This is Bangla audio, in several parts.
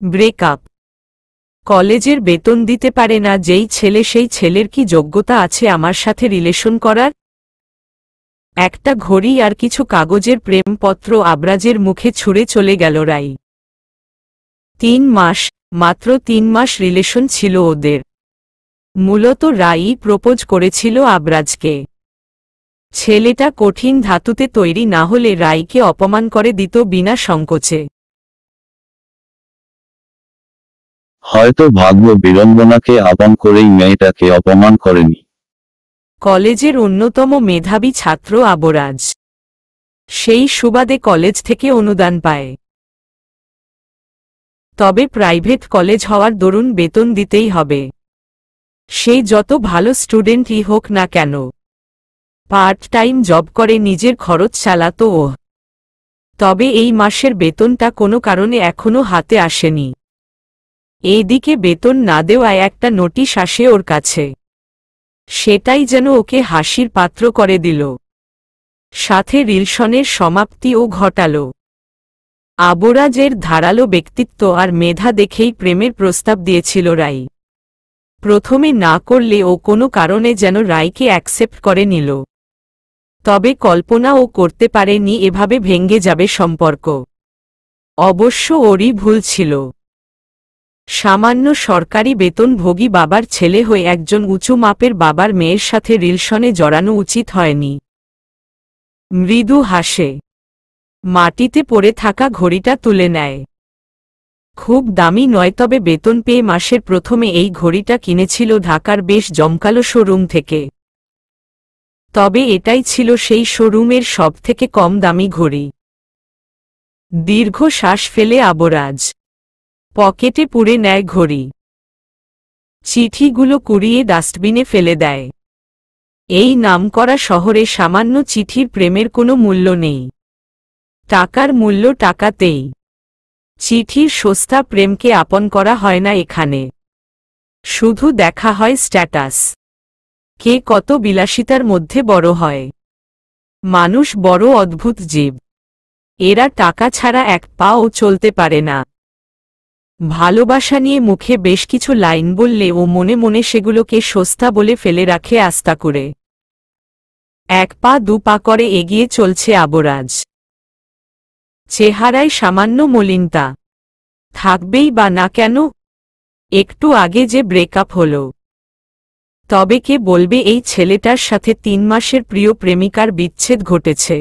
ব্রেকআপ। কলেজের বেতন দিতে পারে না যেই ছেলে, সেই ছেলের কি যোগ্যতা আছে আমার সাথে রিলেশন করার? একটা ঘড়ি আর কিছু কাগজের প্রেমপত্র আবরাজের মুখে ছুঁড়ে চলে গেল রাই। 3 মাস, মাত্র 3 মাস রিলেশন ছিল ওদের। মূলত রাই প্রপোজ করেছিল আবরাজকে। ছেলেটা কঠিন ধাতুতে তৈরি না হলে রাইকে অপমান করে দিত বিনা সংকোচে। হয়তো ভাগ্য বিড়ম্বনাকে আপন করেই মেয়েটাকে অপমান করেনি। কলেজের অন্যতম মেধাবী ছাত্র আবরাজ, সেই সুবাদে কলেজ থেকে অনুদান পায়। তবে প্রাইভেট কলেজ হওয়ার দরুন বেতন দিতেই হবে, সেই যত ভালো স্টুডেন্টই হোক না কেন। পার্ট টাইম জব করে নিজের খরচ চালাত ও। তবে এই মাসের বেতনটা কোনো কারণে এখনো হাতে আসেনি। এইদিকে বেতন না দেওয়ায় একটা নোটিশ আসে ওর কাছে। সেটাই যেন ওকে হাসির পাত্র করে দিল, সাথে রিলেশনের সমাপ্তিও ঘটাল। আবরাজের ধারালো ব্যক্তিত্ব আর মেধা দেখেই প্রেমের প্রস্তাব দিয়েছিল রাই। প্রথমে না করলে ও কোনো কারণে যেন রাইকে অ্যাকসেপ্ট করে নিল। তবে কল্পনাও করতে পারেনি এভাবে ভেঙে যাবে সম্পর্ক। অবশ্য ওরই ভুল ছিল। সামান্য সরকারি বেতনভোগী বাবার ছেলে হয়ে একজন উঁচু মাপের বাবার মেয়ের সাথে রিলেশনে জড়ানো উচিত হয়নি। মৃদু হাসে, মাটিতে পড়ে থাকা ঘড়িটা তুলে নেয়। খুব দামি নয়, তবে বেতন পেয়ে মাসের প্রথমে এই ঘড়িটা কিনেছিল ঢাকার বেশ জমকালো শোরুম থেকে। তবে এটাই ছিল সেই শোরুমের সবথেকে কম দামি ঘড়ি। দীর্ঘ শ্বাস ফেলে আবরাজ পকেটে পুরে নেয় ঘড়ি। চিঠিগুলো কুড়িয়ে ডাস্টবিনে ফেলে দেয়। এই নামকরা শহরে সামান্য চিঠির প্রেমের কোনো মূল্য নেই। টাকার মূল্য টাকাতেই। চিঠির সস্তা প্রেমকে আপন করা হয় না এখানে। শুধু দেখা হয় স্ট্যাটাস। কে কত বিলাসিতার মধ্যে বড় হয়। মানুষ বড় অদ্ভুত জীব। এরা টাকা ছাড়া এক পাও চলতে পারে না। ভালোবাসা নিয়ে মুখে বেশ কিছু লাইন বললে ও মনে মনে সেগুলোকে সস্তা বলে ফেলে রাখে আস্তা করে। 1 পা 2 পা করে এগিয়ে চলছে আবরাজ। চেহারায় সামান্য মলিনতা থাকবেই বা না কেন? একটু আগে যে ব্রেকআপ হলো। তবে কে বলবে এই ছেলেটার সাথে 3 মাসের প্রিয় প্রেমিকার বিচ্ছেদ ঘটেছে।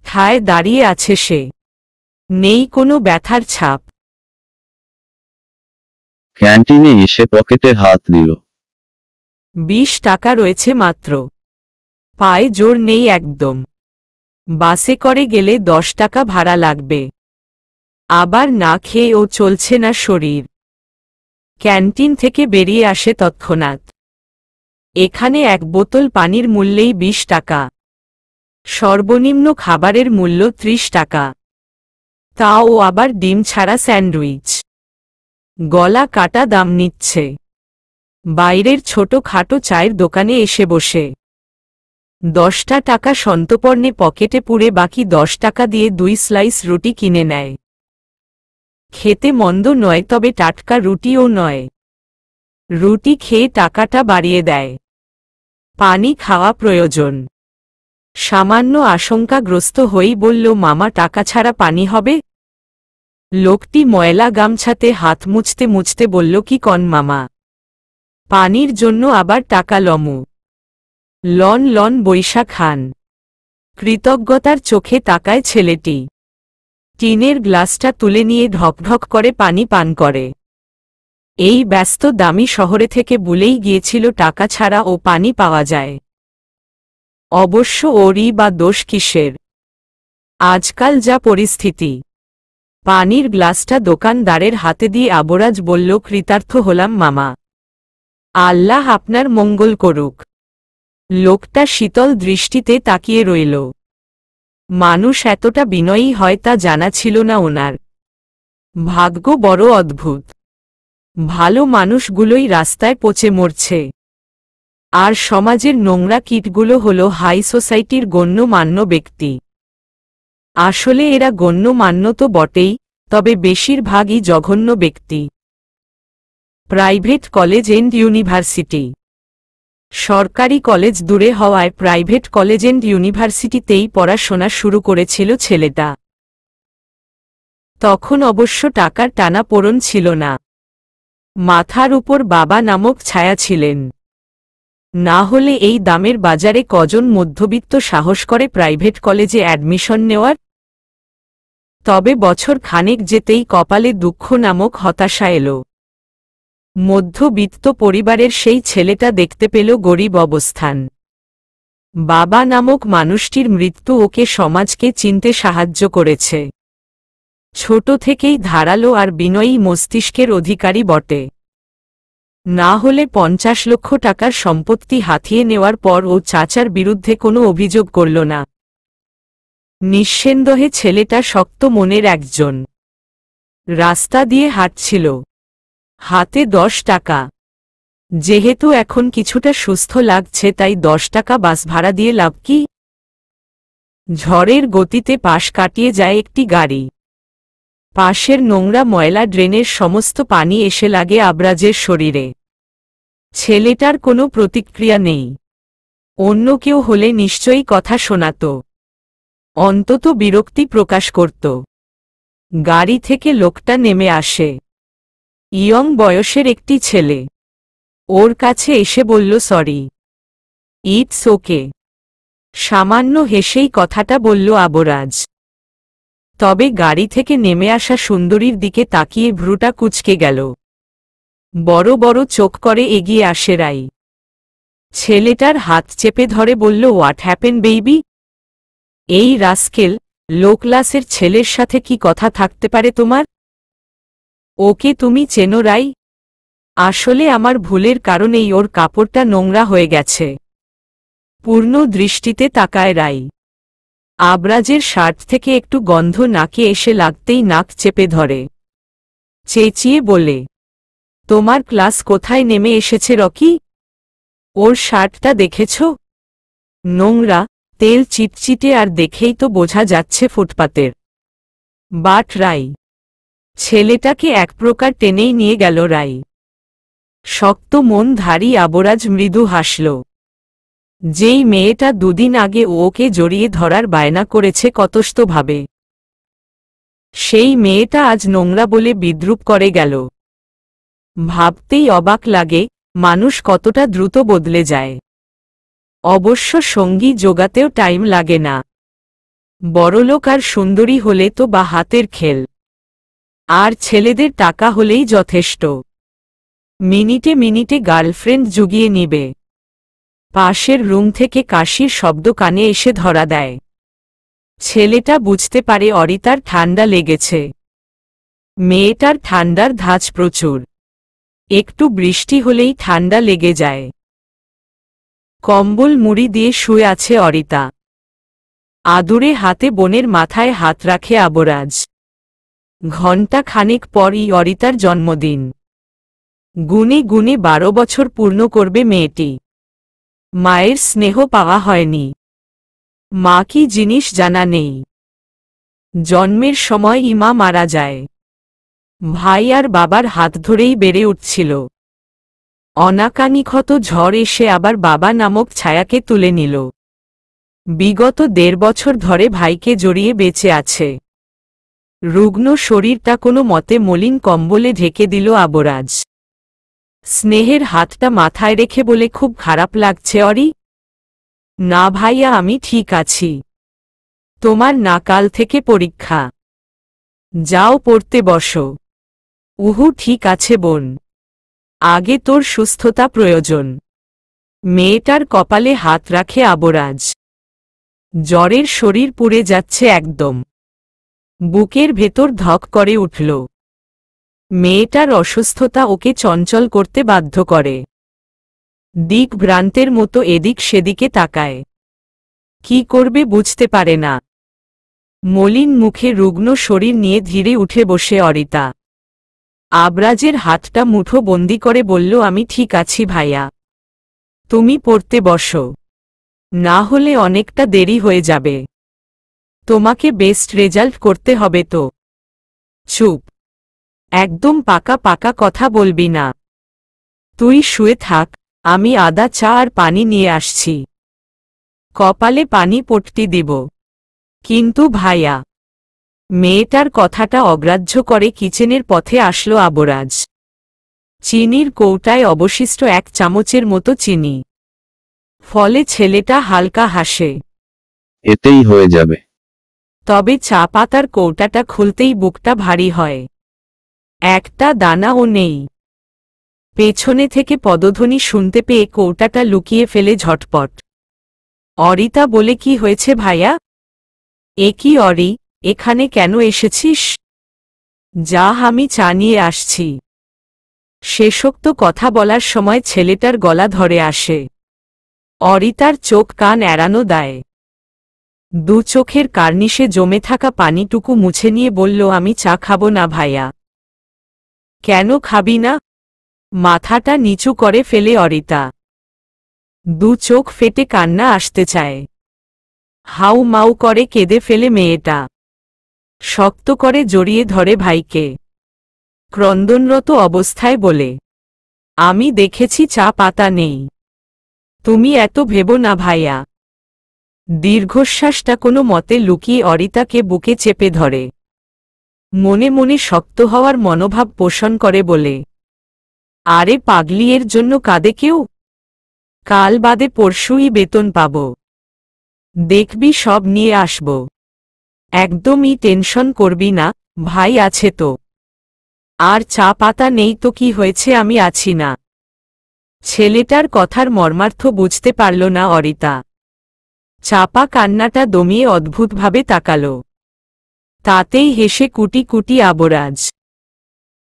ঠায় দাঁড়িয়ে আছে সে, নেই কোনো ব্যথার ছাপ। ক্যান্টিনে এসে পকেটে হাত দিল। 20 টাকা রয়েছে মাত্র। পায়ে জোর নেই একদম। বাসে করে গেলে 10 টাকা ভাড়া লাগবে। আবার না খেয়েও চলছে না শরীর। ক্যান্টিন থেকে বেরিয়ে আসে তৎক্ষণাৎ। এখানে 1 বোতল পানির মূল্যেই 20 টাকা। সর্বনিম্ন খাবারের মূল্য 30 টাকা। তাও আবার ডিম ছাড়া স্যান্ডউইচ। গলা কাটা দাম নিচ্ছে। বাইরের ছোট খাটো চায়ের দোকানে এসে বসে 10 টাকা সন্তপর্ণে পকেটে পুরে বাকি 10 টাকা দিয়ে 2 স্লাইস রুটি কিনে নেয়। খেতে মন্দ নয়, তবে টাটকা রুটিও নয়। রুটি খেয়ে টাকাটা বাড়িয়ে দেয়। পানি খাওয়া প্রয়োজন। সামান্য আশঙ্কাগ্রস্ত হয়েই বলল, মামা টাকা ছাড়া পানি হবে? লোকটি ময়লা গামছাতে হাত মুছতে মুছতে বলল, কি কন মামা, পানির জন্য আবার টাকা লমু? লন লন বৈশা খান। কৃতজ্ঞতার চোখে তাকায় ছেলেটি। টিনের গ্লাসটা তুলে নিয়ে ঢকঢক করে পানি পান করে। এই ব্যস্ত দামি শহরে থেকে ভুলেই গিয়েছিল টাকা ছাড়া ও পানি পাওয়া যায়। অবশ্য ওরই বা দোষ কিসের? আজকাল যা পরিস্থিতি। পানির গ্লাসটা দোকানদারের হাতে দিয়ে আবরাজ বলল, কৃতার্থ হলাম মামা, আল্লাহ আপনার মঙ্গল করুক। লোকটা শীতল দৃষ্টিতে তাকিয়ে রইল। মানুষ এতটা বিনয়ী হয় তা জানা ছিল না ওনার। ভাগ্য বড় অদ্ভুত। ভালো মানুষগুলোই রাস্তায় পচে মরছে, আর সমাজের নোংরা কীটগুলো হলো হাই সোসাইটির গণ্যমান্য ব্যক্তি। আসলে এরা গণ্যমান্য তো বটেই, তবে বেশিরভাগই জঘন্য ব্যক্তি। Private college and university. সরকারি কলেজ দূরে হওয়ায় প্রাইভেট কলেজ এন্ড ইউনিভার্সিটিতেই পড়াশোনা শুরু করেছিল ছেলেটা। তখন অবশ্য টাকার টানাপোড়েন ছিল না। মাথার উপর বাবা নামক ছায়া ছিলেন। না হলে এই দামের বাজারে কজন মধ্যবিত্ত সাহস করে প্রাইভেট কলেজে অ্যাডমিশন নেওয়ার? তবে বছর খানেক যেতেই কপালে দুঃখ নামক হতাশা এলো। মধ্যবিত্ত পরিবারের সেই ছেলেটা দেখতে পেল গরিব অবস্থান। বাবা নামক মানুষটির মৃত্যু ওকে সমাজকে চিনতে সাহায্য করেছে। ছোট থেকেই ধারালো আর বিনয়ী মস্তিষ্কের অধিকারী বটে। না হলে 50 লক্ষ টাকার সম্পত্তি হাতিয়ে নেওয়ার পর ও চাচার বিরুদ্ধে কোনো অভিযোগ করল না। নিঃসন্দেহে ছেলেটা শক্ত মনের একজন। রাস্তা দিয়ে হাঁটছিল, হাতে 10 টাকা। যেহেতু এখন কিছুটা সুস্থ লাগছে তাই 10 টাকা বাস ভাড়া দিয়ে লাভ কি? ঝড়ের গতিতে পাশ কাটিয়ে যায় একটি গাড়ি। পাশের নোংরা ময়লা ড্রেনের সমস্ত পানি এসে লাগে আবরাজের শরীরে। ছেলেটার কোনো প্রতিক্রিয়া নেই। অন্য কেউ হলে নিশ্চয়ই কথা শোনাত, অন্তত বিরক্তি প্রকাশ করত। গাড়ি থেকে লোকটা নেমে আসে। ইয়ং বয়সের একটি ছেলে। ওর কাছে এসে বলল, সরি, ইটস ওকে। সামান্য হেসেই কথাটা বলল আবরাজ। তবে গাড়ি থেকে নেমে আসা সুন্দরীর দিকে তাকিয়ে ভ্রুটা কুঁচকে গেল। বড় বড় চোখ করে এগিয়ে আসে রাই। ছেলেটার হাত চেপে ধরে বলল, হোয়াট হ্যাপেন বেবি? এই রাস্কেল, লো ক্লাসের ছেলের সাথে কি কথা থাকতে পারে তোমার? ওকে তুমি চেনো রাই? আসলে আমার ভুলের কারণেই ওর কাপড়টা নোংরা হয়ে গেছে। পূর্ণ দৃষ্টিতে তাকায় রাই। আবরাজের শার্ট থেকে একটু গন্ধ নাকে এসে লাগতেই নাক চেপে ধরে। চেঁচিয়ে বলে, তোমার ক্লাস কোথায় নেমে এসেছে রকি? ওর শার্টটা দেখেছ? নোংরা, তেল চিটচিটে, আর দেখেই তো বোঝা যাচ্ছে ফুটপাতের। বাট রাই। ছেলেটাকে এক প্রকার টেনেই নিয়ে গেল রাই। শক্ত মন ধারী আবরাজ মৃদু হাসল। যেই মেয়েটা দুদিন আগে ওকে জড়িয়ে ধরার বায়না করেছে কতস্তভাবে, সেই মেয়েটা আজ নোংরা বলে বিদ্রূপ করে গেল। ভাবতেই অবাক লাগে মানুষ কতটা দ্রুত বদলে যায়। অবশ্য সঙ্গী জোগাতেও টাইম লাগে না। বড়লোক আর সুন্দরী হলে তো বা হাতের খেল, আর ছেলেদের টাকা হলেই যথেষ্ট। মিনিটে মিনিটে গার্লফ্রেন্ড জুগিয়ে নিবে। পাশের রুম থেকে কাশির শব্দ কানে এসে ধরা দেয়। ছেলেটা বুঝতে পারে অরিতার ঠান্ডা লেগেছে। মেয়েটার ঠান্ডার ধাঁচ প্রচুর। একটু বৃষ্টি হলেই ঠান্ডা লেগে যায়। কম্বল মুড়ি দিয়ে শুয়ে আছে অরিতা। আদুরে হাতে বোনের মাথায় হাত রাখে আবরাজ। ঘণ্টা খানেক পরই অরিতার জন্মদিন। গুনে গুনে 12 বছর পূর্ণ করবে মেয়েটি। মায়ের স্নেহ পাওয়া হয়নি। মা কি জিনিস জানা নেই। জন্মের সময় মা মারা যায়। ভাই আর বাবার হাত ধরেই বেড়ে উঠছিল। অনাকানিক্ষত ঝড় এসে আবার বাবা নামক ছায়াকে তুলে নিল। বিগত 1.5 বছর ধরে ভাইকে জড়িয়ে বেঁচে আছে। রুগ্ন শরীরটা কোনো মতে মলিন কম্বলে ঢেকে দিল আবরাজ। স্নেহের হাতটা মাথায় রেখে বলে, খুব খারাপ লাগছে অরি? না ভাইয়া, আমি ঠিক আছি। তোমার না কাল থেকে পরীক্ষা। যাও পড়তে বসো। উহু, ঠিক আছে বোন, আগে তোর সুস্থতা প্রয়োজন। মেয়েটার কপালে হাত রাখে আবরাজ। জ্বরের শরীর পুড়ে যাচ্ছে একদম। বুকের ভেতর ধক করে উঠল। মেয়েটার অসুস্থতা ওকে চঞ্চল করতে বাধ্য করে। দিকভ্রান্তের মতো এদিক সেদিকে তাকায়। কি করবে বুঝতে পারে না। মলিন মুখে রুগ্ন শরীর নিয়ে ধীরে উঠে বসে অরিতা। আবরাজের হাতটা মুঠো বন্দি করে বলল, আমি ঠিক আছি ভাইয়া, তুমি পড়তে বসো, না হলে অনেকটা দেরি হয়ে যাবে। তোমাকে বেস্ট রেজাল্ট করতে হবে তো। চুপ, একদম পাকা পাকা কথা বলবি না। তুই শুয়ে থাক, আমি আদা চা আর পানি নিয়ে আসছি। কপালে পানি পট্টি দিব। কিন্তু ভাইয়া। মেয়েটার কথাটা অগ্রাহ্য করে কিচেনের পথে আসলো আবরাজ। চিনির কৌটায় অবশিষ্ট 1 চামচের মতো চিনি। ফলে ছেলেটা হালকা হাসে। এতেই হয়ে যাবে। তবে চা পাতার কৌটাটা খুলতেই বুকটা ভারী হয়। একটা দানাও নেই। পেছনে থেকে পদধ্বনি শুনতে পেয়ে কৌটাটা লুকিয়ে ফেলে ঝটপট। অরিতা বলে, কি হয়েছে ভাইয়া? এ কি অরি, এখানে কেন এসেছিস? যা, আমি চা নিয়ে আসছি। শেষোক্ত কথা বলার সময় ছেলেটার গলা ধরে আসে। অরিতার চোখ কান এড়ানো দেয়। 2 চোখের কার্নিশে জমে থাকা পানিটুকু মুছে নিয়ে বলল, আমি চা খাবো না ভাইয়া। কেন খাবি না? মাথাটা নিচু করে ফেলে অরিতা। 2 চোখ ফেটে কান্না আসতে চায়। হাউ মাউ করে কেঁদে ফেলে মেয়েটা। শক্ত করে জড়িয়ে ধরে ভাইকে। ক্রন্দনরত অবস্থায় বলে, আমি দেখেছি চা পাতা নেই। তুমি এত ভেবো না ভাইয়া। দীর্ঘশ্বাসটা কোনো মতে লুকিয়ে অরিতাকে বুকে চেপে ধরে। মনে মনে শক্ত হওয়ার মনোভাব পোষণ করে বলে, আরে পাগলি, এর জন্য কাঁদে কেউ? কাল বাদে পরশুই বেতন পাব। দেখবি সব নিয়ে আসব। একদমই টেনশন করবি না, ভাই আছে তো। আর চা পাতা নেই তো কি হয়েছে, আমি আছি না। ছেলেটার কথার মর্মার্থ বুঝতে পারল না অরিতা। চাপা কান্নাটা দমিয়ে অদ্ভুতভাবে তাকাল। তাতেই হেসে কুটি কুটি আবরাজ।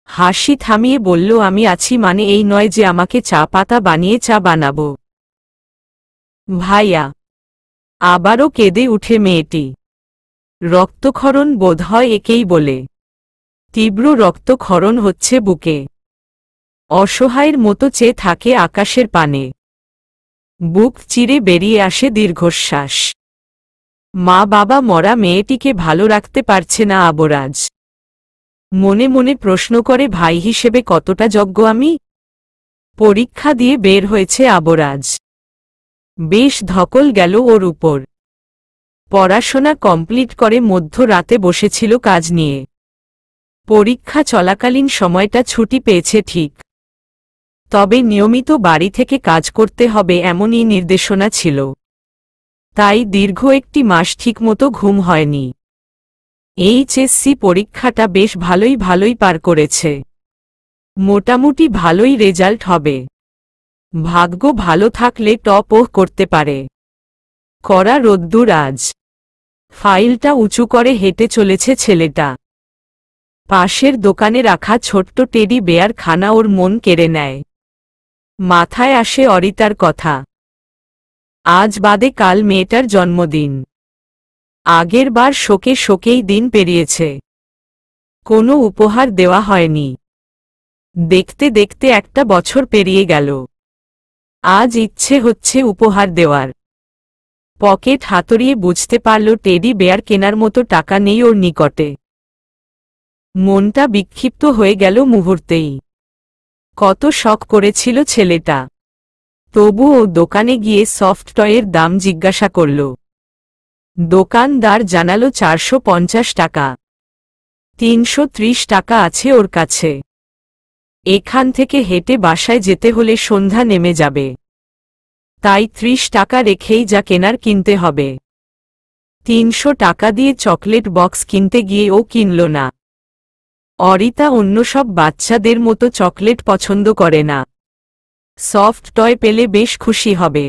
হাসি থামিয়ে বলল, আমি আছি মানে এই নয় যে আমাকে চা পাতা বানিয়ে চা বানাবো। ভাইয়া। আবারও কেঁদে উঠে মেয়েটি। রক্তক্ষরণ বোধ হয় একেই বলে। তীব্র রক্তক্ষরণ হচ্ছে বুকে। অসহায়ের মতো চেয়ে থাকে আকাশের পানে। বুক চিরে বেরিয়ে আসে দীর্ঘশ্বাস। মা বাবা মরা মেয়েটিকে ভালো রাখতে পারছে না আবরাজ। মনে মনে প্রশ্ন করে, ভাই হিসেবে কতটা যোগ্য আমি? পরীক্ষা দিয়ে বের হয়েছে আবরাজ। বেশ ধকল গেল ওর উপর। পড়াশোনা কমপ্লিট করে মধ্যরাতে বসেছিল কাজ নিয়ে। পরীক্ষা চলাকালীন সময়টা ছুটি পেয়েছে ঠিক। তবে নিয়মিত বাড়ি থেকে কাজ করতে হবে এমনই নির্দেশনা ছিল। তাই দীর্ঘ 1 মাস ঠিকমতো ঘুম হয়নি। এইচএসসি পরীক্ষাটা বেশ ভালোই পার করেছে। মোটামুটি ভালোই রেজাল্ট হবে। ভাগ্য ভালো থাকলে টপও করতে পারে। কড়া রোদ্দুর আজ। ফাইলটা উঁচু করে হেঁটে চলেছে ছেলেটা। পাশের দোকানে রাখা ছোট্ট টেডি বেয়ার খানা ওর মন কেড়ে নেয়। মাথায় আসে অরিতার কথা। আজ বাদে কাল মেয়েটার জন্মদিন। আগের বার শোকেই দিন পেরিয়েছে। কোনো উপহার দেওয়া হয়নি। দেখতে দেখতে 1 বছর পেরিয়ে গেল। আজ ইচ্ছে হচ্ছে উপহার দেওয়ার। পকেট হাতড়িয়ে বুঝতে পারল টেডি বেয়ার কেনার মতো টাকা নেই ওর নিকটে। মনটা বিক্ষিপ্ত হয়ে গেল মুহূর্তেই। কত শখ করেছিল ছেলেটা। তবুও দোকানে গিয়ে সফট টয়ের দাম জিজ্ঞাসা করল। দোকানদার জানালো 450 টাকা। 330 টাকা আছে ওর কাছে। এখান থেকে হেঁটে বাসায় যেতে হলে সন্ধ্যা নেমে যাবে। তাই 30 টাকা রেখেই যা কেনার কিনতে হবে। 300 টাকা দিয়ে চকলেট বক্স কিনতে গিয়ে ও কিনল না। অরিতা অন্য সব বাচ্চাদের মতো চকলেট পছন্দ করে না। সফট টয় পেলে বেশ খুশি হবে।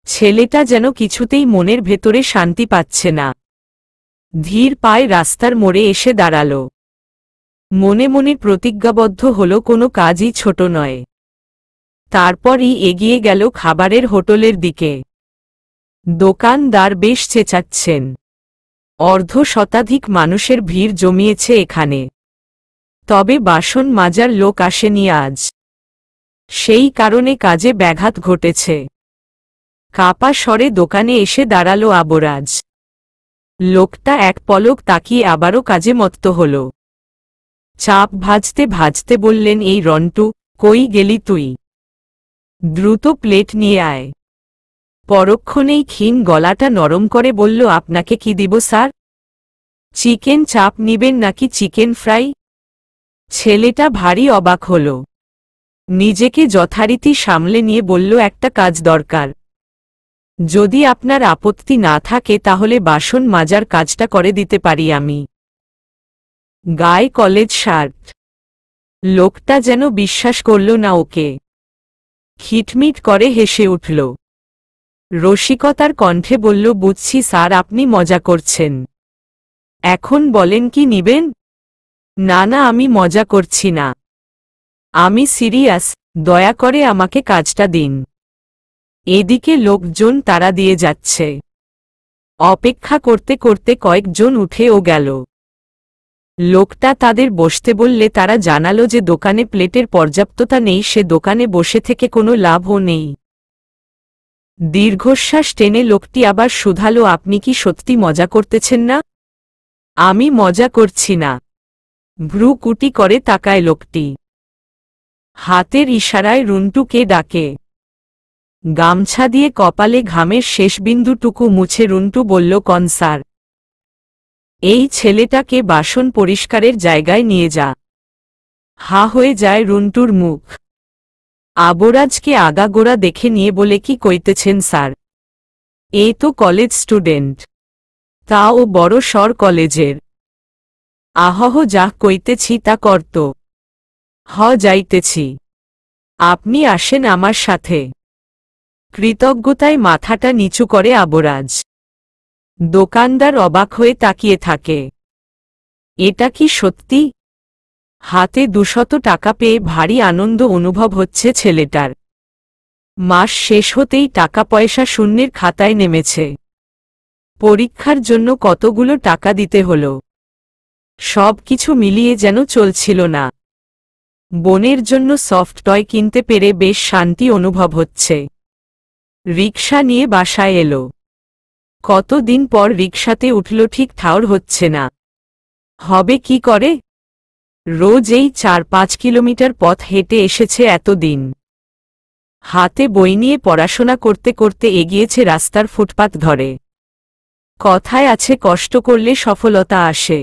ছেলেটা যেন কিছুতেই মনের ভেতরে শান্তি পাচ্ছে না। ধীর পায়ে রাস্তার মোড়ে এসে দাঁড়াল। মনে মনে প্রতিজ্ঞাবদ্ধ হল কোনো কাজই ছোট নয়। তারপরই এগিয়ে গেল খাবারের হোটেলের দিকে। দোকানদার বেশ চেঁচাচ্ছেন। 1/2 শতাধিক মানুষের ভিড় জমিয়েছে এখানে। তবে বাসন মাজার লোক আসেনি আজ। সেই কারণে কাজে ব্যাঘাত ঘটেছে। কাপা স্বরে দোকানে এসে দাঁড়াল আবরাজ। লোকটা এক পলক তাকিয়ে আবারও কাজে মত্ত হল। চাপ ভাজতে ভাজতে বললেন, এই রন্টু, কই গেলি তুই? দ্রুত প্লেট নিয়ে আয়। পরক্ষণেই ক্ষীণ গলাটা নরম করে বলল, আপনাকে কি দিব স্যার? চিকেন চাপ নিবেন নাকি চিকেন ফ্রাই? ছেলেটা ভারী অবাক হল। নিজেকে যথারীতি সামলে নিয়ে বলল, একটা কাজ দরকার। যদি আপনার আপত্তি না থাকে তাহলে বাসন মাজার কাজটা করে দিতে পারি আমি। গায়ে কলেজ শার্ট। লোকটা যেন বিশ্বাস করল না ওকে। খিটমিট করে হেসে উঠল। রসিকতার কণ্ঠে বলল, বুঝছি স্যার, আপনি মজা করছেন। এখন বলেন কি নিবেন? না না, আমি মজা করছি না, আমি সিরিয়াস, দয়া করে আমাকে কাজটা দিন। এদিকে লোকজন তাড়া দিয়ে যাচ্ছে। অপেক্ষা করতে করতে কয়েকজন উঠেও গেল। লোকটা তাদের বসতে বললে তারা জানালো যে দোকানে প্লেটের পর্যাপ্ততা নেই, সে দোকানে বসে থেকে কোনো লাভও নেই। দীর্ঘশ্বাস টেনে লোকটি আবার শুধালো, আপনি কি সত্যি মজা করতেছেন না? আমি মজা করছি না। ভ্রু কুটি করে তাকায় লোকটি। হাতের ইশারায় রুন্টুকে ডাকে। গামছা দিয়ে কপালে ঘামের শেষ বিন্দুটুকু মুছে রুন্টু বলল, কন স্যার? এই ছেলেটাকে বাসন পরিষ্কারের জায়গায় নিয়ে যা। হা হয়ে যায় রুন্টুর মুখ। আবরাজকে আগাগোড়া দেখে নিয়ে বলে, কি কইতেছেন স্যার? এ তো কলেজ স্টুডেন্ট, তাও বড় সর কলেজের। আহহ, যা কইতেছি তা করত। যাইতেছি, আপনি আসেন আমার সাথে। কৃতজ্ঞতায় মাথাটা নিচু করে আবরাজ। দোকানদার অবাক হয়ে তাকিয়ে থাকে। এটা কি সত্যি? হাতে 200 টাকা পেয়ে ভারী আনন্দ অনুভব হচ্ছে ছেলেটার। মাস শেষ হতেই টাকা পয়সা শূন্যের খাতায় নেমেছে। পরীক্ষার জন্য কতগুলো টাকা দিতে হলো। সব কিছু মিলিয়ে যেন চলছিল না। বোনের জন্য সফট টয় কিনতে পেরে বেশ শান্তি অনুভব হচ্ছে। রিকশা নিয়ে বাসায় এলো। কতদিন পর রিকশাতে উঠল, ঠিক ঠাউর হচ্ছে না। হবে কি করে? রোজ এই 4-5 কিলোমিটার পথ হেঁটে এসেছে এতদিন। হাতে বই নিয়ে পড়াশোনা করতে করতে এগিয়েছে রাস্তার ফুটপাত ধরে। কথায় আছে, কষ্ট করলে সফলতা আসে,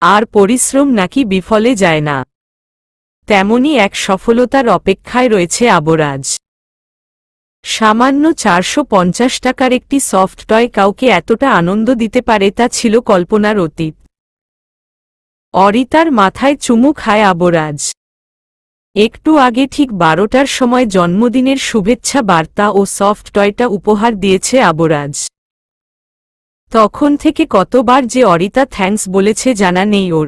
আর পরিশ্রম নাকি বিফলে যায় না। তেমনি এক সফলতার অপেক্ষায় রয়েছে আবরাজ। সামান্য 450 টাকার একটি সফট টয় কাউকে এতটা আনন্দ দিতে পারে তা ছিল কল্পনার অতীত। অরিতার মাথায় চুমু খায় আবরাজ। একটু আগে ঠিক 12টার সময় জন্মদিনের শুভেচ্ছা বার্তা ও সফট টয়টা উপহার দিয়েছে আবরাজ। তখন থেকে কতবার যে অরিতা থ্যাঙ্কস বলেছে জানা নেই ওর।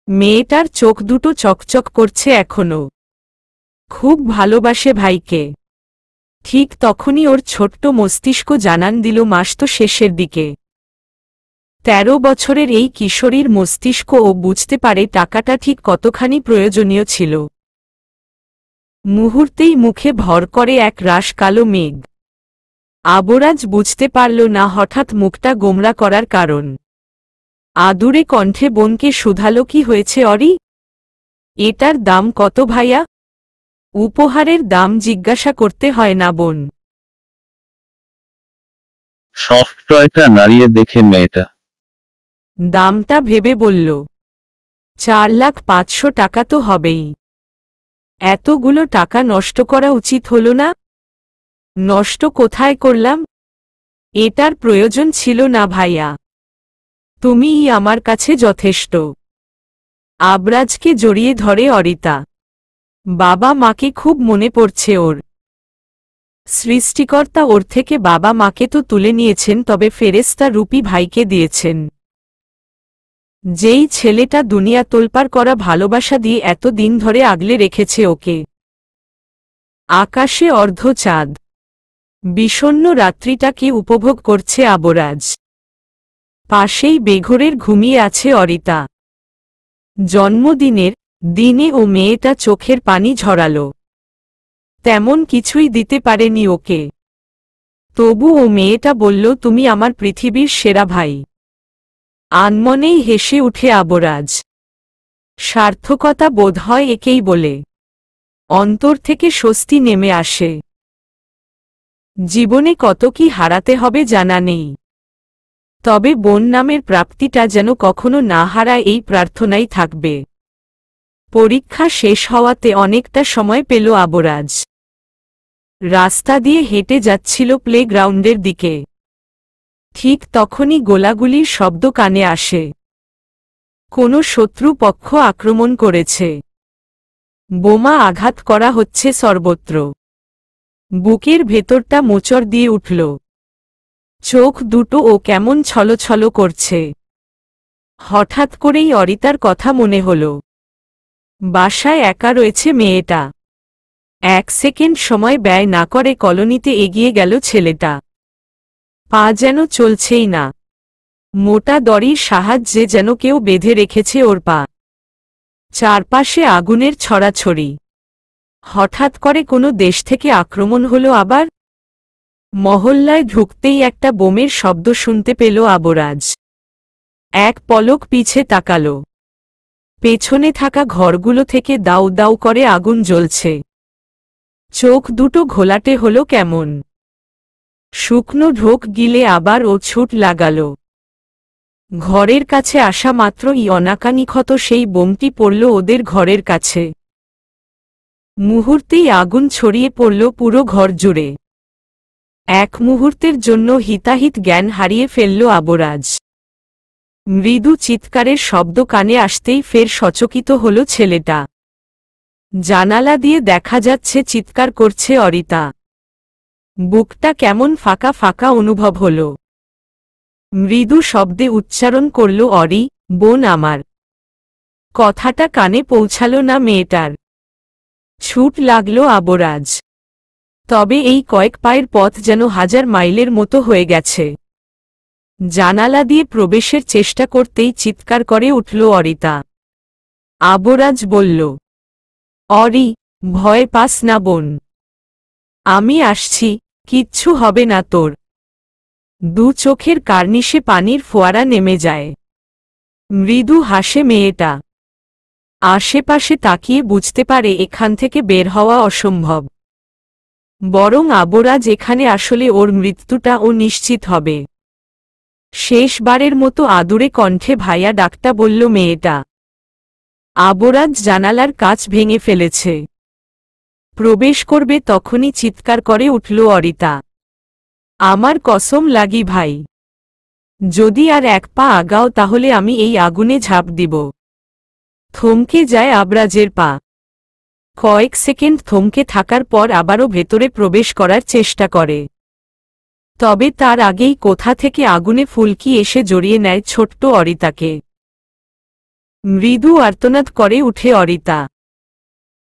মেয়েটার চোখ দুটো চকচক করছে এখনো। খুব ভালোবাসে ভাইকে। ঠিক তখনই ওর ছোট্ট মস্তিষ্ক জানান দিল, মাস তো শেষের দিকে। 13 বছরের এই কিশোরীর মস্তিষ্ক ও বুঝতে পারে টাকাটা ঠিক কতখানি প্রয়োজনীয় ছিল। মুহূর্তেই মুখে ভর করে এক রাশ কালো মেঘ। আবরাজ বুঝতে পারল না হঠাৎ মুখটা গোমরা করার কারণ। আদুরে কণ্ঠে বোনকে শুধালো, কি হয়েছে অরি? এটার দাম কত ভাইয়া? উপহারের দাম জিজ্ঞাসা করতে হয় না বোন। সফট টয়টা নাড়িয়ে দেখে মেয়েটা। দামটা ভেবে বলল, 4,500,000 টাকা তো হবেই। এতগুলো টাকা নষ্ট করা উচিত হলো না? নষ্ট কোথায় করলাম? এটার প্রয়োজন ছিল না ভাইয়া। তুমিই আমার কাছে যথেষ্ট। আবরাজকে জড়িয়ে ধরে অরিতা। বাবা মাকে খুব মনে পড়ছে ওর। সৃষ্টিকর্তা ওর থেকে বাবা মাকে তো তুলে নিয়েছেন, তবে ফেরেশতা রূপী ভাইকে দিয়েছেন। যেই ছেলেটা দুনিয়া তোলপাড় করা ভালোবাসা দিয়ে এত দিন ধরে আগলে রেখেছে ওকে। আকাশে অর্ধ চাঁদ। বিষণ্ণ রাত্রিটাকে উপভোগ করছে আবরাজ। পাশেই বেঘোরের ঘুমিয়ে আছে অরিতা। জন্মদিনের দিনে ও মেয়েটা চোখের পানি ঝরালো। তেমন কিছুই দিতে পারেনি ওকে। তবু ও মেয়েটা বলল, তুমি আমার পৃথিবীর সেরা ভাই। আনমনেই হেসে উঠে আবরাজ। সার্থকতা বোধ হয় একেই বলে। অন্তর থেকে স্বস্তি নেমে আসে। জীবনে কত কি হারাতে হবে জানা নেই, তবে বোন নামের প্রাপ্তিটা যেন কখনো না হারায় এই প্রার্থনাই থাকবে। পরীক্ষা শেষ হওয়াতে অনেকটা সময় পেল আবরাজ। রাস্তা দিয়ে হেঁটে যাচ্ছিল প্লেগ্রাউন্ডের দিকে। ঠিক তখনই গোলাগুলির শব্দ কানে আসে। কোনো শত্রু পক্ষ আক্রমণ করেছে। বোমা আঘাত করা হচ্ছে সর্বত্র। বুকের ভেতরটা মোচড় দিয়ে উঠল। চোখ দুটো ও কেমন ছলছল করছে। হঠাৎ করেই অরিতার কথা মনে হল। বাসায় একা রয়েছে মেয়েটা। 1 সেকেন্ড সময় ব্যয় না করে কলোনিতে এগিয়ে গেল ছেলেটা। পা যেন চলছেই না। মোটা দড়ির সাহায্যে যেন কেউ বেঁধে রেখেছে ওর পা। চারপাশে আগুনের ছড়াছড়ি। হঠাৎ করে কোনো দেশ থেকে আক্রমণ হলো আবার। মহল্লায় ঢুকতেই একটা বোমের শব্দ শুনতে পেল আবরাজ। এক পলক পিছে তাকাল। পেছনে থাকা ঘরগুলো থেকে দাউ দাউ করে আগুন জ্বলছে। চোখ দুটো ঘোলাটে হলো কেমন। শুকনো ঢোক গিলে আবার ও ছুট লাগাল। ঘরের কাছে আসা মাত্রই অনাকানিক্ষত সেই বোমটি পড়ল ওদের ঘরের কাছে। মুহূর্তেই আগুন ছড়িয়ে পড়ল পুরো ঘর জুড়ে। এক মুহূর্তের জন্য হিতাহিত জ্ঞান হারিয়ে ফেলল আবরাজ। মৃদু চিৎকারের শব্দ কানে আসতেই ফের সচকিত হল ছেলেটা। জানালা দিয়ে দেখা যাচ্ছে চিৎকার করছে অরিতা। বুকটা কেমন ফাঁকা ফাঁকা অনুভব হল। মৃদু শব্দে উচ্চারণ করল, অরি, বোন আমার। কথাটা কানে পৌঁছাল না মেয়েটার। ছুট লাগল আবরাজ। তবে এই কয়েক পায়ের পথ যেন 1000 মাইলের মতো হয়ে গেছে। জানালা দিয়ে প্রবেশের চেষ্টা করতেই চিৎকার করে উঠল অরিতা। আবরাজ বলল, অরি, ভয় পাস না বোন। আমি আসছি, কিচ্ছু হবে না তোর। দু চোখের কার্নিশে পানির ফোয়ারা নেমে যায়। মৃদু হাসে মেয়েটা। আশেপাশে তাকিয়ে বুঝতে পারে এখান থেকে বের হওয়া অসম্ভব। বরং আবরাজ এখানে আসলে ওর মৃত্যুটা ও নিশ্চিত হবে। শেষবারের মতো আদুরে কণ্ঠে ভাইয়া ডাকটা বলল মেয়েটা। আবরাজ জানালার কাচ ভেঙে ফেলেছে। প্রবেশ করবে তখনই চিৎকার করে উঠল অরিতা। আমার কসম লাগি ভাই, যদি আর এক পা আগাও তাহলে আমি এই আগুনে ঝাঁপ দিব। থমকে যায় আবরাজের পা। কয়েক সেকেন্ড থমকে থাকার পর আবারও ভেতরে প্রবেশ করার চেষ্টা করে। তবে তার আগেই কোথা থেকে আগুনে ফুলকি এসে জড়িয়ে নেয় ছোট্ট অরিতাকে। মৃদু আর্তনাদ করে উঠে অরিতা।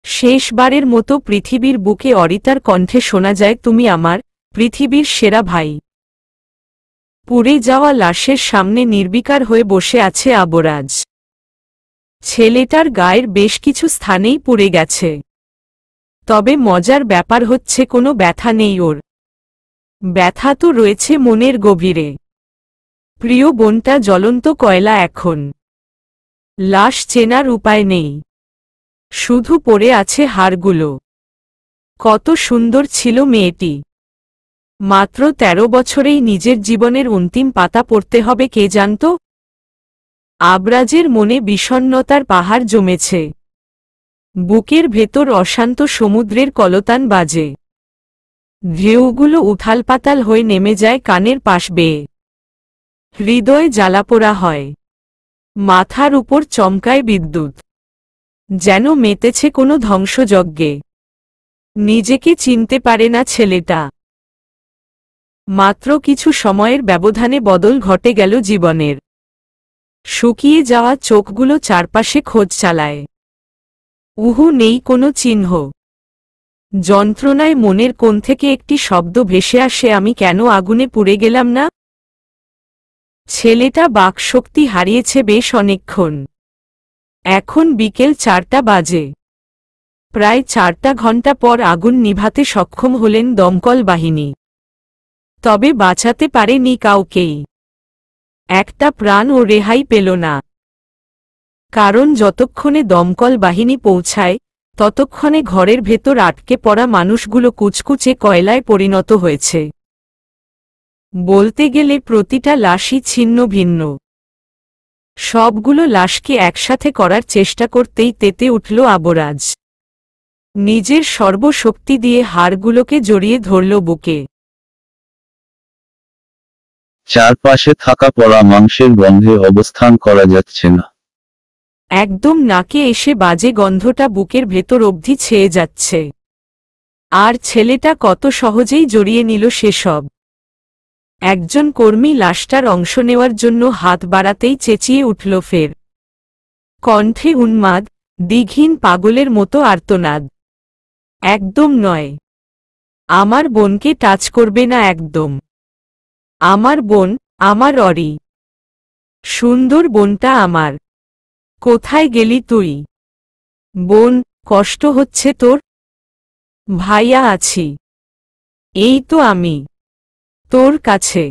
শেষবারের মতো পৃথিবীর বুকে অরিতার কণ্ঠে শোনা যায়, তুমি আমার, পৃথিবীর সেরা ভাই। পুড়ে যাওয়া লাশের সামনে নির্বিকার হয়ে বসে আছে আবরাজ। ছেলেটার গায়ের বেশ কিছু স্থানেই পুড়ে গেছে। তবে মজার ব্যাপার হচ্ছে কোনো ব্যথা নেই ওর। ব্যথা তো রয়েছে মনের গভীরে। প্রিয় বোনটা জ্বলন্ত কয়লা এখন। লাশ চেনার উপায় নেই। শুধু পড়ে আছে হাড়গুলো। কত সুন্দর ছিল মেয়েটি। মাত্র 13 বছরেই নিজের জীবনের অন্তিম পাতা পড়তে হবে কে জানত। আবরাজের মনে বিষণ্ণতার পাহাড় জমেছে। বুকের ভেতর অশান্ত সমুদ্রের কলতান বাজে। ঢেউগুলো উথালপাতাল হয়ে নেমে যায় কানের পাশ বেয়ে। হৃদয়ে জ্বালাপোড়া হয়। মাথার উপর চমকায় বিদ্যুৎ। যেন মেতেছে কোনো ধ্বংসযজ্ঞে। নিজেকে চিনতে পারে না ছেলেটা। মাত্র কিছু সময়ের ব্যবধানে বদল ঘটে গেল জীবনের। শুকিয়ে যাওয়া চোখগুলো চারপাশে খোঁজ চালায়। উহু নেই কোনো চিহ্ন। যন্ত্রণায় মনের কোণ থেকে একটি শব্দ ভেসে আসে, আমি কেন আগুনে পুড়ে গেলাম না। ছেলেটা বাকশক্তি হারিয়েছে বেশ অনেকক্ষণ। এখন বিকেল 4টা বাজে। প্রায় 4টা ঘন্টা পর আগুন নিভাতে সক্ষম হলেন দমকল বাহিনী। তবে বাঁচাতে পারেনি কাউকেই। একটা প্রাণ ও রেহাই পেল না। কারণ যতক্ষণে দমকল বাহিনী পৌঁছায় ততক্ষণে ঘরের ভেতর আটকে পড়া মানুষগুলো কুচকুচে কয়লায় পরিণত হয়েছে। বলতে গেলে প্রতিটা লাশই ছিন্ন ভিন্ন। সবগুলো লাশকে একসাথে করার চেষ্টা করতেই তেতে উঠল আবরাজ। নিজের সর্বশক্তি দিয়ে হাড়গুলোকে জড়িয়ে ধরল বুকে। চারপাশে থাকা পড়া মাংসের গন্ধে অবস্থান করা যাচ্ছে না। একদম নাকে এসে বাজে গন্ধটা বুকের ভেতর অবধি ছেয়ে যাচ্ছে। আর ছেলেটা কত সহজেই জড়িয়ে নিল সেসব। একজন কর্মী লাশটার অংশ নেওয়ার জন্য হাত বাড়াতেই চেঁচিয়ে উঠল ফের। কণ্ঠে উন্মাদ, দ্বিঘিন পাগলের মতো আর্তনাদ। একদম নয়। আমার বোনকে টাচ করবে না একদম। আমার বোন, আমার অরি। সুন্দর বোনটা আমার। কোথায় গেলি তুই? বোন, কষ্ট হচ্ছে তোর? ভাইয়া আছি। এই তো আমি তোর কাছে।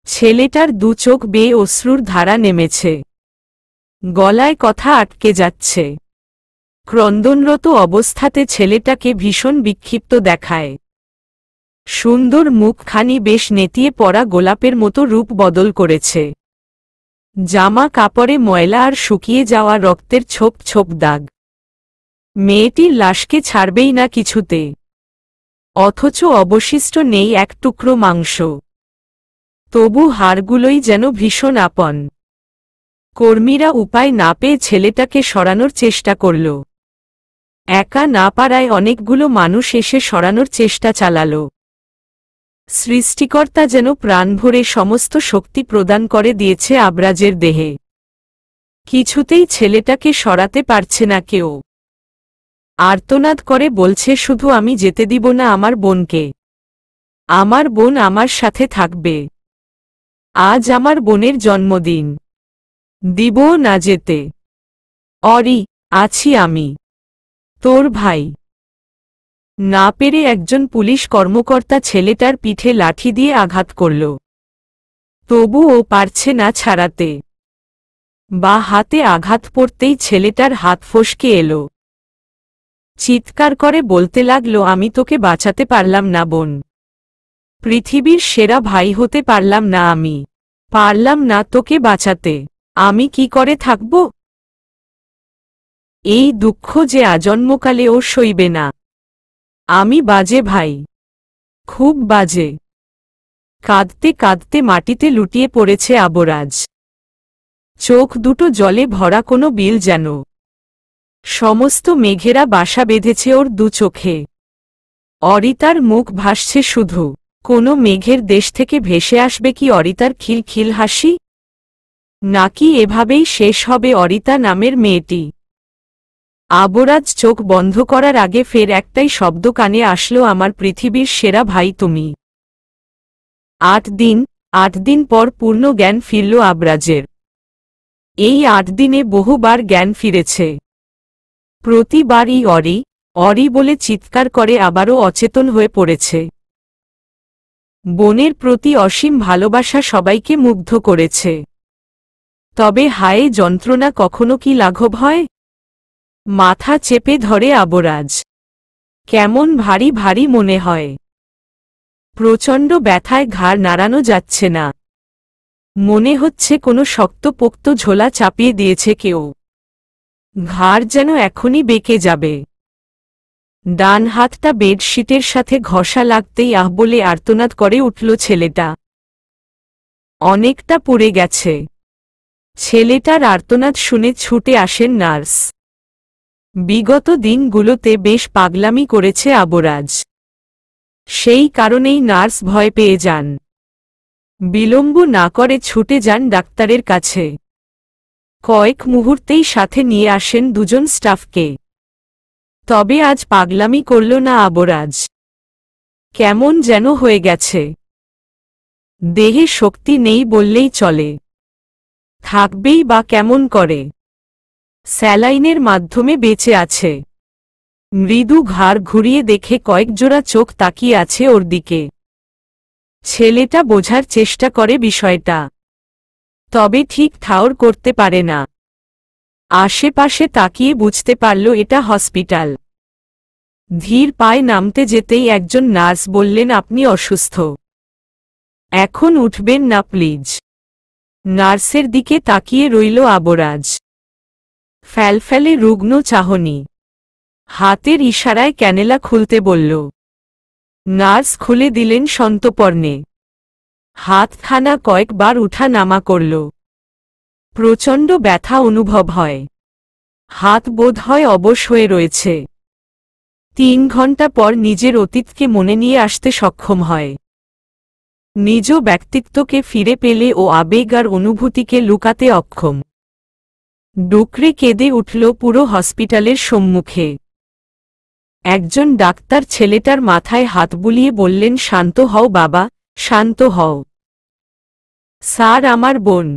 ছেলেটার দু চোখ বেয়ে অশ্রুর ধারা নেমেছে। গলায় কথা আটকে যাচ্ছে। ক্রন্দনরত অবস্থাতে ছেলেটাকে ভীষণ বিক্ষিপ্ত দেখায়। সুন্দর মুখখানি বেশ নেতিয়ে পড়া গোলাপের মতো রূপ বদল করেছে। জামা কাপড়ে ময়লা আর শুকিয়ে যাওয়া রক্তের ছোপ ছোপ দাগ। মেয়েটির লাশকে ছাড়বেই না কিছুতে। অথচ অবশিষ্ট নেই এক টুকরো মাংস। তবু হাড়গুলোই যেন ভীষণ আপন। কর্মীরা উপায় না পেয়ে ছেলেটাকে সরানোর চেষ্টা করল। একা না পারায় অনেকগুলো মানুষ এসে সরানোর চেষ্টা চালাল। সৃষ্টিকর্তা যেন প্রাণ ভরে সমস্ত শক্তি প্রদান করে দিয়েছে আবরাজের দেহে। কিছুতেই ছেলেটাকে সরাতে পারছে না কেউ। আর্তনাদ করে বলছে, শুধু আমি যেতে দিব না আমার বোনকে। আমার বোন আমার সাথে থাকবে। আজ আমার বোনের জন্মদিন। দিবও না যেতে। অরি, আছি আমি, তোর ভাই। না পেরে একজন পুলিশ কর্মকর্তা ছেলেটার পিঠে লাঠি দিয়ে আঘাত করল। তবু ও পারছে না ছাড়াতে। বা হাতে আঘাত পড়তেই ছেলেটার হাত ফসকে এলো। চিৎকার করে বলতে লাগলো, আমি তোকে বাঁচাতে পারলাম না বোন। পৃথিবীর সেরা ভাই হতে পারলাম না আমি। পারলাম না তোকে বাঁচাতে। আমি কি করে থাকব? এই দুঃখ যে আজন্মকালে ও সইবে না। আমি বাজে ভাই, খুব বাজে। কাঁদতে কাঁদতে মাটিতে লুটিয়ে পড়েছে আবরাজ। চোখ দুটো জলে ভরা কোনো বিল যেন। সমস্ত মেঘেরা বাসা বেঁধেছে ওর দু চোখে। অরিতার মুখ ভাসছে শুধু। কোনো মেঘের দেশ থেকে ভেসে আসবে কি অরিতার খিলখিল হাসি? নাকি এভাবেই শেষ হবে অরিতা নামের মেয়েটি? আবরাজ চোখ বন্ধ করার আগে ফের একটাই শব্দ কানে আসলো, আমার পৃথিবীর সেরা ভাই তুমি। ৮ দিন পর পূর্ণ জ্ঞান ফিরল আবরাজের। এই ৮ দিনে বহুবার জ্ঞান ফিরেছে। প্রতিবারই অরি, অরি বলে চিৎকার করে আবারও অচেতন হয়ে পড়েছে। বোনের প্রতি অসীম ভালোবাসা সবাইকে মুগ্ধ করেছে। তবে হায় যন্ত্রণা, কখনো কি লাঘব হয়? মাথা চেপে ধরে আবরাজ। কেমন ভারী ভারী মনে হয়। প্রচণ্ড ব্যথায় ঘাড় নাড়ানো যাচ্ছে না। মনে হচ্ছে কোনো শক্তপোক্ত ঝোলা চাপিয়ে দিয়েছে কেউ। ঘাড় যেন এখনই বেঁকে যাবে। ডান হাতটা বেডশিটের সাথে ঘষা লাগতেই আহ বলে আর্তনাদ করে উঠল ছেলেটা। অনেকটা পুড়ে গেছে। ছেলেটার আর্তনাদ শুনে ছুটে আসেন নার্স। বিগত দিনগুলোতে বেশ পাগলামি করেছে আবরাজ। সেই কারণেই নার্স ভয় পেয়ে যান। বিলম্ব না করে ছুটে যান ডাক্তারের কাছে। কয়েক মুহূর্তেই সাথে নিয়ে আসেন দুজন স্টাফকে। তবে আজ পাগলামি করল না আবরাজ। কেমন যেন হয়ে গেছে। দেহে শক্তি নেই বললেই চলে। থাকবেই বা কেমন করে? স্যালাইনের মাধ্যমে বেঁচে আছে। মৃদু ঘাড় ঘুরিয়ে দেখে কয়েক জোড়া চোখ তাকিয়ে আছে ওর দিকে। ছেলেটা বোঝার চেষ্টা করে বিষয়টা, তবে ঠিক ঠাউর করতে পারে না। আশেপাশে তাকিয়ে বুঝতে পারল এটা হসপিটাল। ধীর পায়ে নামতে যেতেই একজন নার্স বললেন, আপনি অসুস্থ, এখন উঠবেন না প্লিজ। নার্সের দিকে তাকিয়ে রইল আবরাজ। ফ্যালফ্যালে রুগ্ন চাহনি। হাতের ইশারায় ক্যানেলা খুলতে বলল। নার্স খুলে দিলেন সন্তর্পণে। হাতখানা কয়েকবার উঠা নামা করল। প্রচণ্ড ব্যথা অনুভব হয়। হাত বোধ হয় অবশ হয়ে রয়েছে। 3 ঘন্টা পর নিজের অতীতকে মনে নিয়ে আসতে সক্ষম হয়। নিজ ব্যক্তিত্বকে ফিরে পেলে ও আবেগ আর অনুভূতিকে লুকাতে অক্ষম। ডুকরে কেঁদে উঠল পুরো হসপিটালের সম্মুখে। একজন ডাক্তার ছেলেটার মাথায় হাত বুলিয়ে বললেন, শান্ত হও বাবা, শান্ত হও। স্যার, আমার বোন,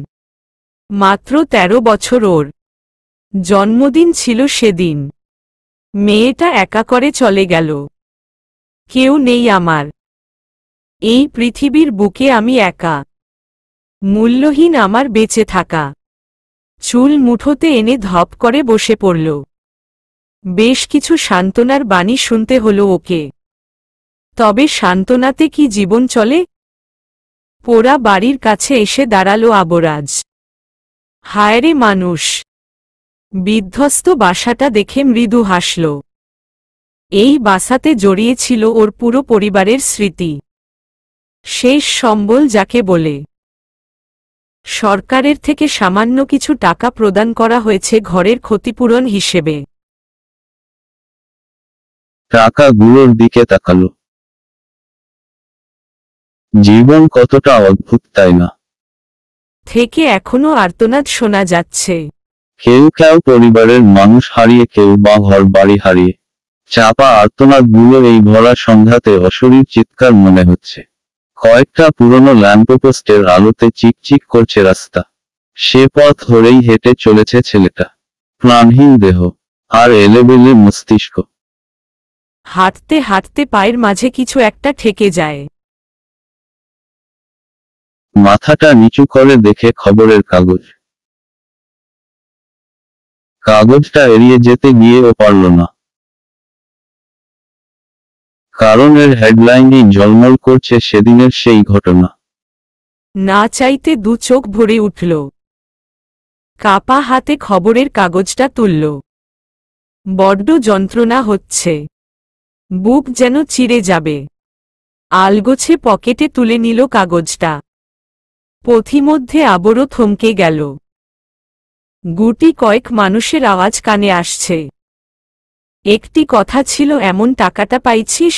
মাত্র 13 বছর ওর। জন্মদিন ছিল সেদিন। মেয়েটা একা করে চলে গেল। কেউ নেই আমার। এই পৃথিবীর বুকে আমি একা। মূল্যহীন আমার বেঁচে থাকা। চুল মুঠোতে এনে ধপ করে বসে পড়ল। বেশ কিছু সান্ত্বনার বাণী শুনতে হলো ওকে। তবে সান্ত্বনাতে কি জীবন চলে? পোড়া বাড়ির কাছে এসে দাঁড়ালো আবরাজ। হায়রে মানুষ! বিধ্বস্ত বাসাটা দেখে মৃদু হাসল। এই বাসাতে জড়িয়েছিল ওর পুরো পরিবারের স্মৃতি। শেষ সম্বল যাকে বলে। সরকারের থেকে সামান্য কিছু টাকা প্রদান করা হয়েছে ঘরের ক্ষতিপূরণ হিসেবে। টাকাগুলোর দিকে তাকালো। জীবন কতটা অদ্ভুত, তাই না? থেকে এখনো আর্তনাদ শোনা যাচ্ছে। কেউ কেউ পরিবারের মানুষ হারিয়ে, কেউ বা ঘর বাড়ি হারিয়ে। চাপা আর্তনাদগুলো এই ভরা সন্ধ্যাতে অশরীর চিৎকার মনে হচ্ছে। কয়েকটা পুরনো ল্যাম্পপোস্টের আলোতে চিকচিক করছে রাস্তা। সে পথ ধরেই হেঁটে চলেছে ছেলেটা। প্রাণহীন দেহ আর এলেবেলে মস্তিষ্ক। হাঁটতে হাঁটতে পায়ের মাঝে কিছু একটা ঠেকে যায়। মাথাটা নিচু করে দেখে খবরের কাগজ। কাগজটা এড়িয়ে যেতে গিয়ে ও পারল না। কারণ এর হেডলাইনই ঝলমল করছে সেদিনের সেই ঘটনা। না চাইতে 2 চোখ ভরে উঠল। কাপা হাতে খবরের কাগজটা তুলল। বড্ড যন্ত্রণা হচ্ছে। বুক যেন চিরে যাবে। আলগোছে পকেটে তুলে নিল কাগজটা। পথিমধ্যে আবারও থমকে গেল। গুটি কয়েক মানুষের আওয়াজ কানে আসছে। একটি কথা ছিল, এমন টাকাটা পাইছিস?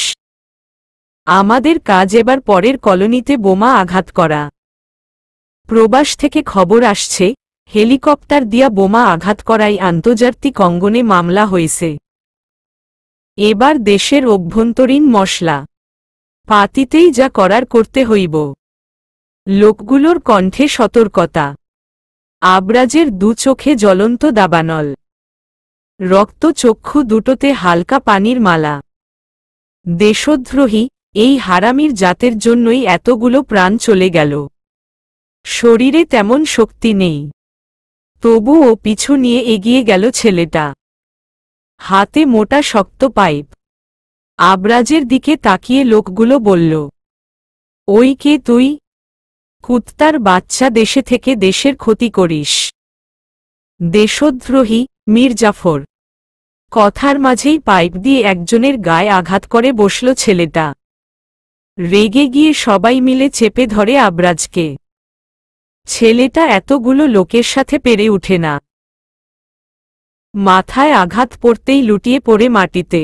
আমাদের কাজ এবার পরের কলোনিতে বোমা আঘাত করা। প্রবাস থেকে খবর আসছে, হেলিকপ্টার দিয়া বোমা আঘাত করাই আন্তর্জাতিক অঙ্গনে মামলা হয়েছে। এবার দেশের অভ্যন্তরীণ মশলা পাতিতেই যা করার করতে হইব। লোকগুলোর কণ্ঠে সতর্কতা। আবরাজের 2 চোখে জ্বলন্ত দাবানল। রক্তচক্ষু দুটোতে হালকা পানির মালা। দেশদ্রোহী এই হারামির জাতের জন্যই এতগুলো প্রাণ চলে গেল। শরীরে তেমন শক্তি নেই। তবুও পিছু নিয়ে এগিয়ে গেল ছেলেটা। হাতে মোটা শক্ত পাইপ। আবরাজের দিকে তাকিয়ে লোকগুলো বলল, ওই কে তুই? কুত্তার বাচ্চা, দেশে থেকে দেশের ক্ষতি করিস। দেশদ্রোহী মীর জাফর। কথার মাঝেই পাইপ দিয়ে একজনের গায়ে আঘাত করে বসল ছেলেটা। রেগে গিয়ে সবাই মিলে চেপে ধরে আবরাজকে। ছেলেটা এতগুলো লোকের সাথে পেরে উঠে না। মাথায় আঘাত পড়তেই লুটিয়ে পড়ে মাটিতে।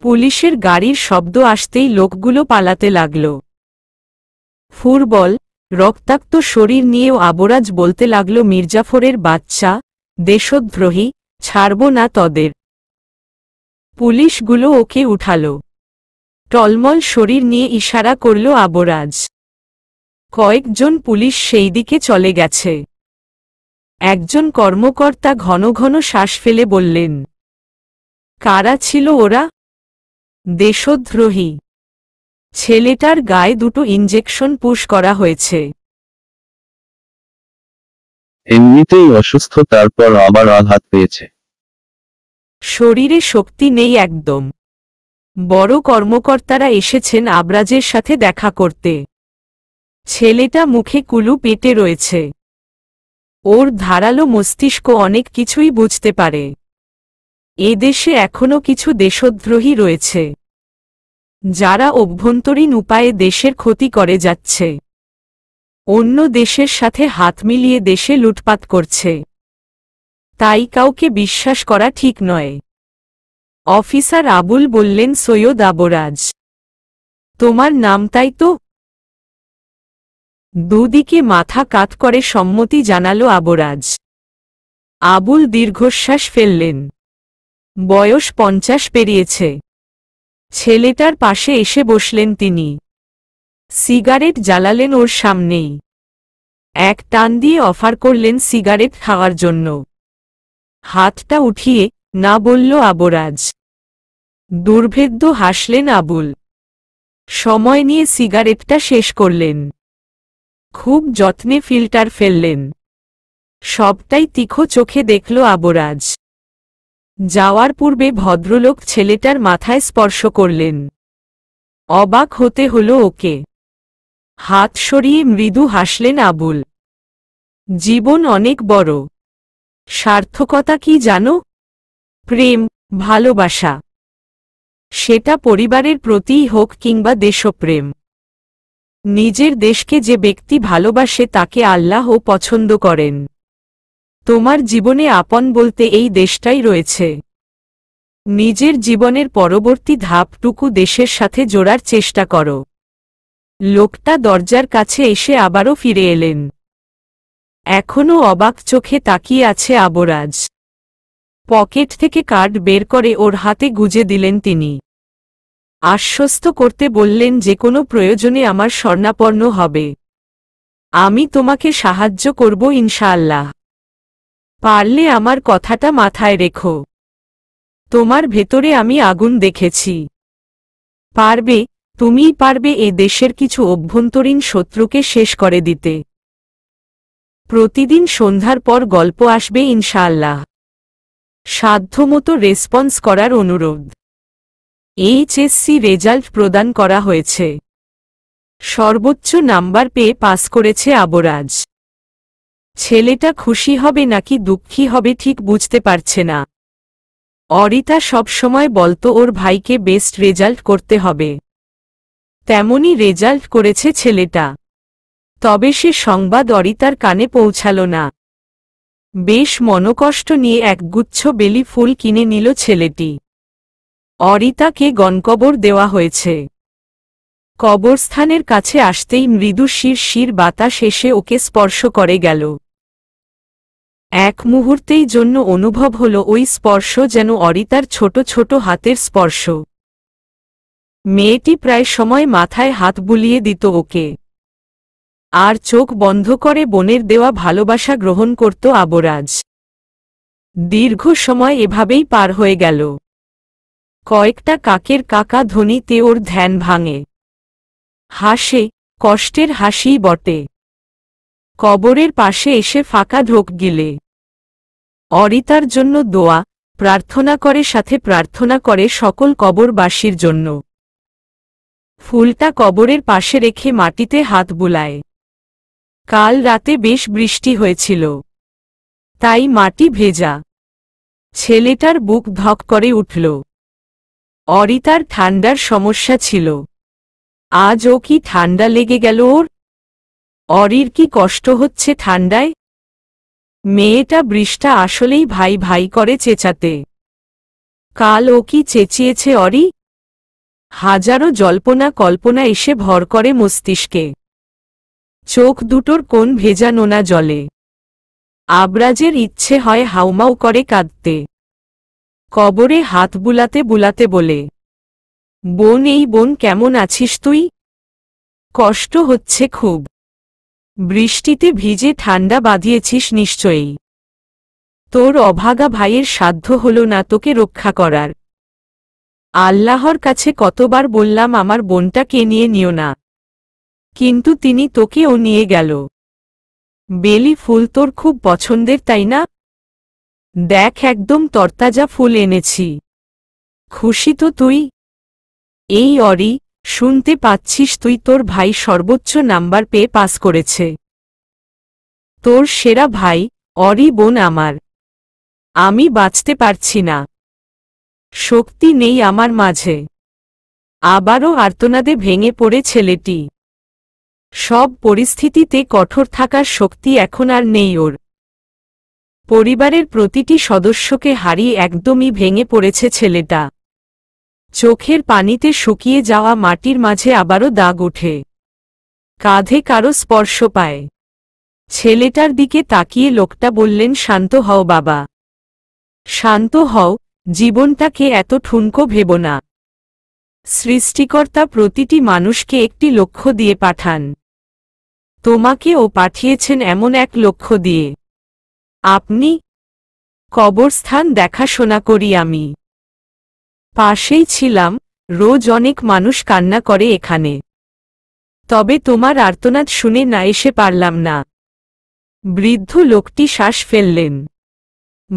পুলিশের গাড়ির শব্দ আসতেই লোকগুলো পালাতে লাগল। ফুটবল রক্তাক্ত শরীর নিয়েও আবরাজ বলতে লাগল, মির্জাফরের বাচ্চা, দেশদ্রোহী, ছাড়ব না তদের। পুলিশগুলো ওকে উঠাল। টলমল শরীর নিয়ে ইশারা করল আবরাজ। কয়েকজন পুলিশ সেই দিকে চলে গেছে। একজন কর্মকর্তা ঘন ঘন শ্বাস ফেলে বললেন, কারা ছিল ওরা? দেশদ্রোহী। ছেলেটার গায়ে 2টো ইঞ্জেকশন পুশ করা হয়েছে। এমনিতেই অসুস্থ, তারপর আবার আঘাত পেয়েছে। শরীরে শক্তি নেই একদম। বড় কর্মকর্তারা এসেছেন আবরাজের সাথে দেখা করতে। ছেলেটা মুখে কুলু পেটে রয়েছে। ওর ধারালো মস্তিষ্ক অনেক কিছুই বুঝতে পারে। এদেশে এখনো কিছু দেশদ্রোহী রয়েছে, যারা অভ্যন্তরীণ উপায়ে দেশের ক্ষতি করে যাচ্ছে। অন্য দেশের সাথে হাত মিলিয়ে দেশে লুটপাট করছে। তাই কাউকে বিশ্বাস করা ঠিক নয়। অফিসার আবুল বললেন, সৈয়দ আবরাজ, তোমার নাম তাই তো? দুদিকে মাথা কাত করে সম্মতি জানালো আবরাজ। আবুল দীর্ঘশ্বাস ফেললেন। বয়স 50 পেরিয়েছে। ছেলেটার পাশে এসে বসলেন তিনি। সিগারেট জ্বালালেন ওর সামনেই। এক টান দিয়ে অফার করলেন সিগারেট খাওয়ার জন্য। হাতটা উঠিয়ে না বলল আবরাজ। দুর্ভেদ্য হাসলেন আবুল। সময় নিয়ে সিগারেটটা শেষ করলেন। খুব যত্নে ফিল্টার ফেললেন। সবটাই তীক্ষ্ণ চোখে দেখল আবরাজ। যাওয়ার পূর্বে ভদ্রলোক ছেলেটার মাথায় স্পর্শ করলেন। অবাক হতে হলো ওকে। হাত সরিয়ে মৃদু হাসলেন আবুল। জীবন অনেক বড়। সার্থকতা কি জানো? প্রেম, ভালোবাসা। সেটা পরিবারের প্রতিই হোক কিংবা দেশপ্রেম। নিজের দেশকে যে ব্যক্তি ভালোবাসে তাকে আল্লাহও পছন্দ করেন। তোমার জীবনে আপন বলতে এই দেশটাই রয়েছে। নিজের জীবনের পরবর্তী ধাপটুকু দেশের সাথে জোড়ার চেষ্টা করো। লোকটা দরজার কাছে এসে আবারও ফিরে এলেন। এখনও অবাক চোখে তাকিয়ে আছে আবরাজ। পকেট থেকে কার্ড বের করে ওর হাতে গুজে দিলেন তিনি। আশ্বস্ত করতে বললেন, যে কোনো প্রয়োজনে আমার শরণাপন্ন হবে। আমি তোমাকে সাহায্য করব ইনশাআল্লাহ। পারলে আমার কথাটা মাথায় রেখো। তোমার ভেতরে আমি আগুন দেখেছি। পারবে, তুমিই পারবে এ দেশের কিছু অভ্যন্তরীণ শত্রুকে শেষ করে দিতে। প্রতিদিন সন্ধ্যার পর গল্প আসবে ইনশাআল্লাহ। সাধ্যমতো রেসপন্স করার অনুরোধ। এইচএসসি রেজাল্ট প্রদান করা হয়েছে। সর্বোচ্চ নাম্বার পেয়ে পাস করেছে আবরাজ। ছেলেটা খুশি হবে নাকি দুঃখী হবে ঠিক বুঝতে পারছে না। অরিতা সবসময় বলতো ওর ভাইকে বেস্ট রেজাল্ট করতে হবে। তেমনই রেজাল্ট করেছে ছেলেটা। তবে সে সংবাদ অরিতার কানে পৌঁছাল না। বেশ মনকষ্ট নিয়ে একগুচ্ছ বেলি ফুল কিনে নিল ছেলেটি। অরিতাকে গণকবর দেওয়া হয়েছে। কবরস্থানের কাছে আসতেই মৃদু শিরশির বাতাস এসে ওকে স্পর্শ করে গেল। এক মুহূর্তেই জন্য অনুভব হল ওই স্পর্শ যেন অরিতার ছোট ছোট হাতের স্পর্শ। মেয়েটি প্রায় সময় মাথায় হাত বুলিয়ে দিত ওকে। আর চোখ বন্ধ করে বোনের দেওয়া ভালোবাসা গ্রহণ করত আবরাজ। দীর্ঘ সময় এভাবেই পার হয়ে গেল। কয়েকটা কাকের কাকা ধ্বনিতে ওর ধ্যান ভাঙে। হাসে, কষ্টের হাসিই বটে। কবরের পাশে এসে ফাঁকা ঢোক গিলে অরিতার জন্য দোয়া প্রার্থনা করে, সাথে প্রার্থনা করে সকল কবরবাসীর জন্য। ফুলটা কবরের পাশে রেখে মাটিতে হাত বুলায়। কাল রাতে বেশ বৃষ্টি হয়েছিল, তাই মাটি ভেজা। ছেলেটার বুক ধক করে উঠল। অরিতার ঠান্ডার সমস্যা ছিল। আজ ও কি ঠান্ডা লেগে গেল ওর? অরির কি কষ্ট হচ্ছে ঠান্ডায়? মেয়েটা বৃষ্টা আসলেই ভাই ভাই করে চেঁচাতে। কাল ও কি চেঁচিয়েছে অরি? হাজারো জল্পনা কল্পনা এসে ভর করে মস্তিষ্কে। চোখ দুটোর কোণ ভেজা নোনা জলে। আবরাজের ইচ্ছে হয় হাউমাউ করে কাঁদতে। কবরে হাত বুলাতে বুলাতে বলে, বোন, এই বোন কেমন আছিস তুই? কষ্ট হচ্ছে খুব। বৃষ্টিতে ভিজে ঠান্ডা বাঁধিয়েছিস নিশ্চয়ই। তোর অভাগা ভাইয়ের সাধ্য হল না তোকে রক্ষা করার। আল্লাহর কাছে কতবার বললাম আমার বোনটাকে নিয়ে নিও না, কিন্তু তিনি তোকেও নিয়ে গেল। বেলি ফুল তোর খুব পছন্দের তাই না? দেখ একদম তরতাজা ফুল এনেছি। খুশি তো তুই? এই অরি, শুনতে পাচ্ছিস তুই তোর ভাই সর্বোচ্চ নাম্বার পেয়ে পাস করেছে। তোর সেরা ভাই, অরি বোন আমার। আমি বাঁচতে পারছি না। শক্তি নেই আমার মাঝে। আবারও আর্তনাদে ভেঙে পড়ে ছেলেটি। সব পরিস্থিতিতে কঠোর থাকার শক্তি এখন আর নেই ওর। পরিবারের প্রতিটি সদস্যকে হারিয়ে একদমই ভেঙে পড়েছে ছেলেটা। চোখের পানিতে শুকিয়ে যাওয়া মাটির মাঝে আবারও দাগ ওঠে। কাঁধে কারো স্পর্শ পায়। ছেলেটার দিকে তাকিয়ে লোকটা বললেন, শান্ত হও বাবা। শান্ত হও, জীবনটাকে এত ঠুনকো ভেবো না। সৃষ্টিকর্তা প্রতিটি মানুষকে একটি লক্ষ্য দিয়ে পাঠান। তোমাকেও পাঠিয়েছেন এমন এক লক্ষ্য দিয়ে। আপনি? কবরস্থান দেখাশোনা করি আমি। পাশেই ছিলাম, রোজ অনেক মানুষ কান্না করে এখানে। তবে তোমার আর্তনাদ শুনে না এসে পারলাম না। বৃদ্ধ লোকটি শ্বাস ফেললেন।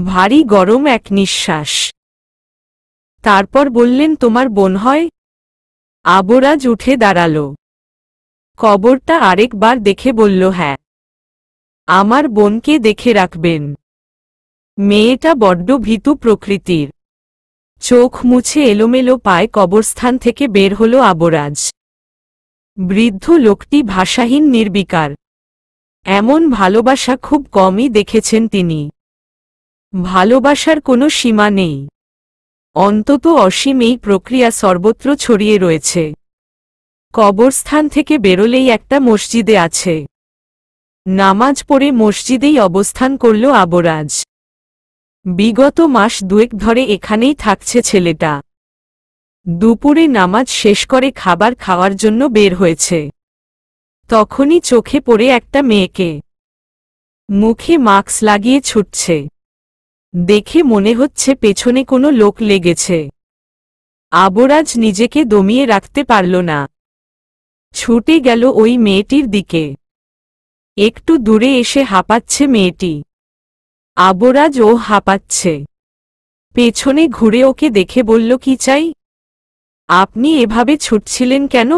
ভারী গরম এক নিঃশ্বাস। তারপর বললেন, তোমার বোন হয়? আবরাজ উঠে দাঁড়াল। কবরটা আরেকবার দেখে বলল, হ্যাঁ। আমার বোনকে দেখে রাখবেন। মেয়েটা বড্ড ভীতু প্রকৃতির। চোখ মুছে এলোমেলো পায়ে কবরস্থান থেকে বের হল আবরাজ। বৃদ্ধ লোকটি ভাষাহীন নির্বিকার। এমন ভালোবাসা খুব কমই দেখেছেন তিনি। ভালোবাসার কোনো সীমা নেই। অন্তত অসীম এই প্রক্রিয়া সর্বত্র ছড়িয়ে রয়েছে। কবরস্থান থেকে বেরোলেই একটা মসজিদে আছে। নামাজ পড়ে মসজিদেই অবস্থান করল আবরাজ। বিগত মাস দুয়েক ধরে এখানেই থাকছে ছেলেটা। দুপুরে নামাজ শেষ করে খাবার খাওয়ার জন্য বের হয়েছে। তখনই চোখে পড়ে একটা মেয়েকে। মুখে মাস্ক লাগিয়ে ছুটছে। দেখে মনে হচ্ছে পেছনে কোনো লোক লেগেছে। আবরাজ নিজেকে দমিয়ে রাখতে পারল না। ছুটে গেল ওই মেয়েটির দিকে। একটু দূরে এসে হাঁপাচ্ছে মেয়েটি। আবরাজ ও হাঁপাচ্ছে। পেছনে ঘুরে ওকে দেখে বলল, কি চাই? আপনি এভাবে ছুটছিলেন কেন?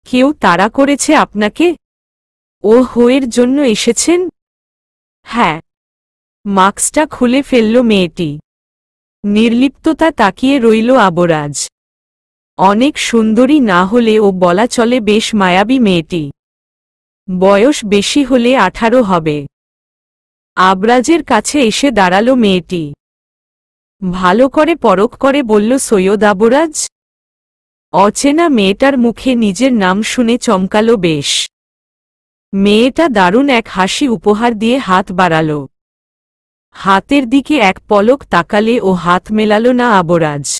কেউ তাড়া করেছে আপনাকে? ও হোয়ের জন্য এসেছেন? হ্যাঁ। মাস্কটা খুলে ফেলল মেয়েটি। নির্লিপ্ততা তাকিয়ে রইল আবরাজ। অনেক সুন্দরী না হলে ও বলা চলে বেশ মায়াবী মেয়েটি। বয়স বেশি হলে 18 হবে। আবরাজের কাছে এসে দাঁড়াল মেয়েটি। ভালো করে পরখ করে বলল, সৈয়দ আবরাজ। অচেনা মেয়েটার মুখে নিজের নাম শুনে চমকাল বেশ। মেয়েটা দারুণ এক হাসি উপহার দিয়ে হাত বাড়াল। হাতের দিকে এক পলক তাকালে ও হাত মেলাল না আবরাজ।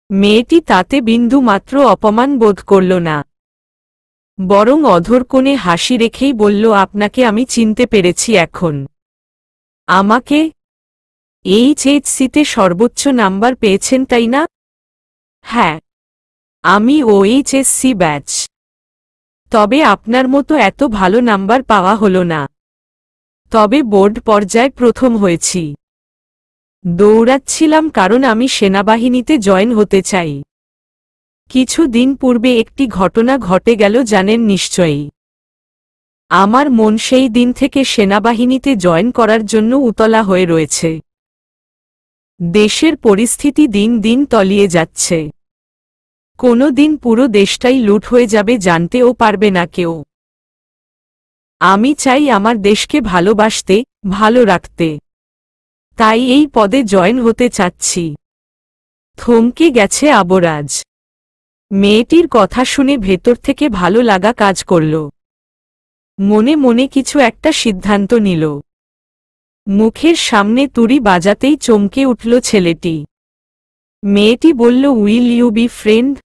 মেয়েটি তাতে বিন্দু মাত্র অপমান বোধ করল না। বরং অধর কোণে হাসি রেখেই বলল, আপনাকে আমি চিনতে পেরেছি এখন। আমাকে? এইচএসসিতে সর্বোচ্চ নাম্বার পেয়েছেন তাই না? হ্যাঁ, আমি এইচএসসি ব্যাচ। তবে আপনার মতো এত ভালো নাম্বার পাওয়া হলো না। তবে বোর্ড পর্যায়ে প্রথম হয়েছি। দৌড়াচ্ছিলাম কারণ আমি সেনাবাহিনীতে জয়েন হতে চাই। কিছু দিন পূর্বে একটি ঘটনা ঘটে গেল, জানেন নিশ্চয়ই। আমার মন সেই দিন থেকে সেনাবাহিনীতে জয়েন করার জন্য উতলা হয়ে রয়েছে। দেশের পরিস্থিতি দিন দিন তলিয়ে যাচ্ছে। কোনো দিন পুরো দেশটাই লুট হয়ে যাবে, জানতেও পারবে না কেউ। আমি চাই আমার দেশকে ভালোবাসতে, ভালো রাখতে। তাই এই পদে জয়েন হতে চাচ্ছি। থমকে গেছে আবরাজ। মেয়েটির কথা শুনে ভেতর থেকে ভালো লাগা কাজ করল। মনে মনে কিছু একটা সিদ্ধান্ত নিল। মুখের সামনে তুড়ি বাজাতেই চমকে উঠল ছেলেটি। মেয়েটি বলল, উইল ইউ বি ফ্রেন্ড?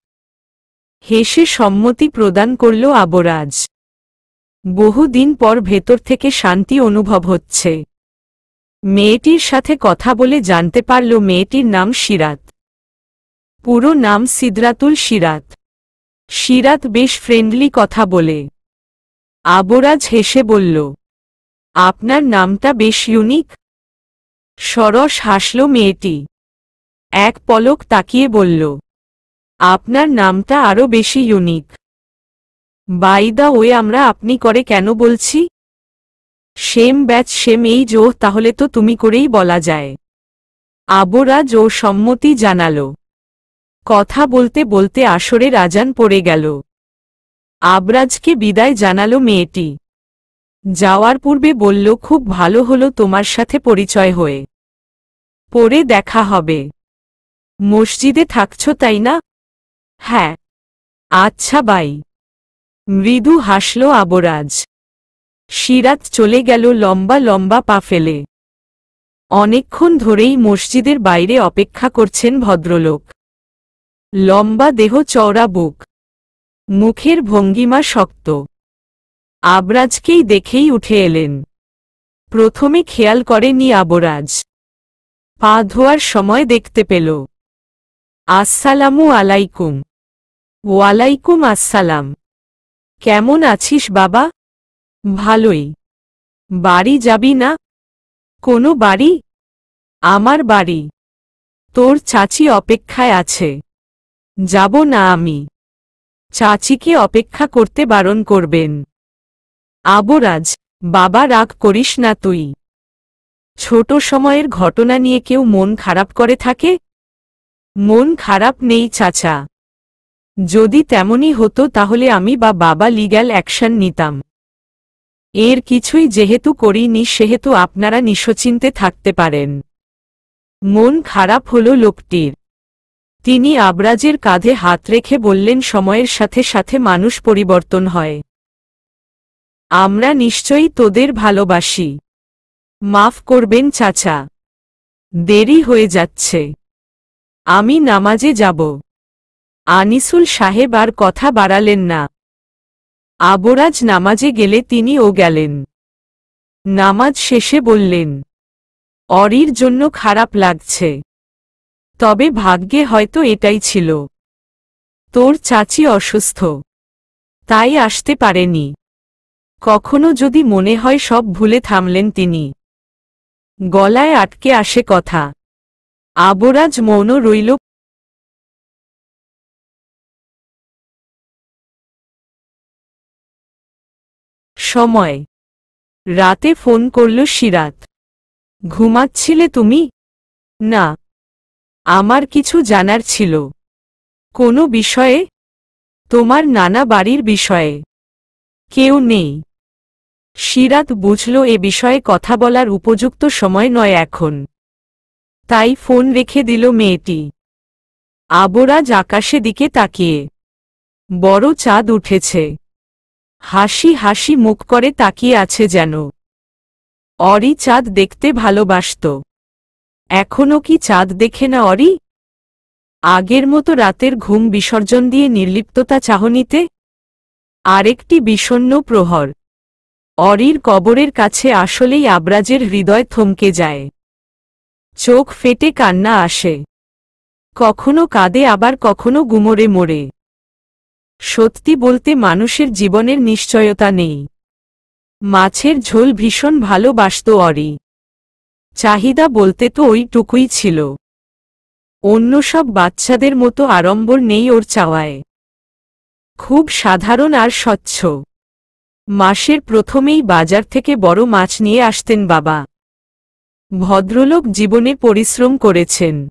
হেসে সম্মতি প্রদান করল আবরাজ। বহুদিন পর ভেতর থেকে শান্তি অনুভব হচ্ছে। মেয়েটির সাথে কথা বলে জানতে পারল মেয়েটির নাম সিরাত। পুরো নাম সিদরাতুল সিরাত। সিরাত বেশ ফ্রেন্ডলি কথা বলে। আবরাজ হেসে বলল, আপনার নামটা বেশ ইউনিক। সরস হাসল মেয়েটি। এক পলক তাকিয়ে বলল, আপনার নামটা আরো বেশি ইউনিক। বাই দা ওয়ে আমরা আপনি করে কেন বলছি? Same batch same age. ও তাহলে তো তুমি করেই বলা যায়। আবরাজ ও সম্মতি জানালো। কথা বলতে বলতে আসরের আজান পড়ে গেল। আবরাজকে বিদায় জানালো মেয়েটি। যাওয়ার পূর্বে বলল, খুব ভালো হলো তোমার সাথে পরিচয় হয়ে। পরে দেখা হবে। মসজিদে থাকছো তাই না? হ্যাঁ। আচ্ছা বাই। মৃদু হাসল আবরাজ। সিরাত চলে গেল লম্বা লম্বা পা ফেলে। অনেকক্ষণ ধরেই মসজিদের বাইরে অপেক্ষা করছেন ভদ্রলোক। লম্বা দেহ, চওড়া বুক, মুখের ভঙ্গিমা শক্ত। আবরাজকেই দেখেই উঠে এলেন। প্রথমে খেয়াল করেনি আবরাজ। পা ধোয়ার সময় দেখতে পেল। আসসালামু আলাইকুম। ওয়ালাইকুম আসসালাম। কেমন আছিস বাবা? ভালোই। বাড়ি যাবি না? কোনো বাড়ি? আমার বাড়ি। তোর চাচি অপেক্ষায় আছে। যাব না আমি। চাচিকে অপেক্ষা করতে বারণ করবেন। আবরাজ, বাবা রাগ করিস না তুই। ছোট সময়ের ঘটনা নিয়ে কেউ মন খারাপ করে থাকে? মন খারাপ নেই চাচা। যদি তেমনই হতো তাহলে আমি বা বাবা লিগ্যাল অ্যাকশন নিতাম। এর কিছুই যেহেতু করিনি সেহেতু আপনারা নিশ্চিন্তে থাকতে পারেন। মন খারাপ হলো লোকটির। তিনি আবরাজের কাঁধে হাত রেখে বললেন, সময়ের সাথে সাথে মানুষ পরিবর্তন হয়। আমরা নিশ্চয়ই তোদের ভালোবাসি। মাফ করবেন চাচা, দেরি হয়ে যাচ্ছে। আমি নামাজে যাব। আনিসুল সাহেব আর কথা বাড়ালেন না। আবরাজ নামাজে গেলে তিনিও গেলেন। নামাজ শেষে বললেন, অরির জন্য খারাপ লাগছে। তবে ভাগ্যে হয়তো এটাই ছিল। তোর চাচি অসুস্থ, তাই আসতে পারেনি। কখনো যদি মনে হয় সব ভুলে থামলেন তিনি। গলায় আটকে আসে কথা। আবরাজ মৌন রইল। সময় রাতে ফোন করল সিরাত। ঘুমাচ্ছিলে তুমি? না, আমার কিছু জানার ছিল। কোনো বিষয়ে? তোমার নানা বাড়ির বিষয়ে। কেউ নেই। সিরাত বুঝল এ বিষয়ে কথা বলার উপযুক্ত সময় নয় এখন। তাই ফোন রেখে দিল মেয়েটি। আবরাজ আকাশে দিকে তাকিয়ে। বড় চাঁদ উঠেছে। হাসি হাসি মুখ করে তাকিয়ে আছে যেন। অরি চাঁদ দেখতে ভালোবাসত। এখনো কি চাঁদ দেখে না অরি? আগের মতো রাতের ঘুম বিসর্জন দিয়ে নির্লিপ্ততা চাহনিতে? আরেকটি বিষণ্ণ প্রহর। অরির কবরের কাছে আসলেই আবরাজের হৃদয় থমকে যায়। চোখ ফেটে কান্না আসে। কখনো কাঁদে, আবার কখনো গুমরে মোড়ে। সত্যি বলতে মানুষের জীবনের নিশ্চয়তা নেই। মাছের ঝোল ভীষণ ভালোবাসত অরি। চাহিদা বলতে তো ওইটুকুই ছিল। অন্য সব বাচ্চাদের মতো আড়ম্বর নেই ওর চাওয়ায়। খুব সাধারণ আর স্বচ্ছ। মাসের প্রথমেই বাজার থেকে বড় মাছ নিয়ে আসতেন বাবা। ভদ্রলোক জীবনে পরিশ্রম করেছেন।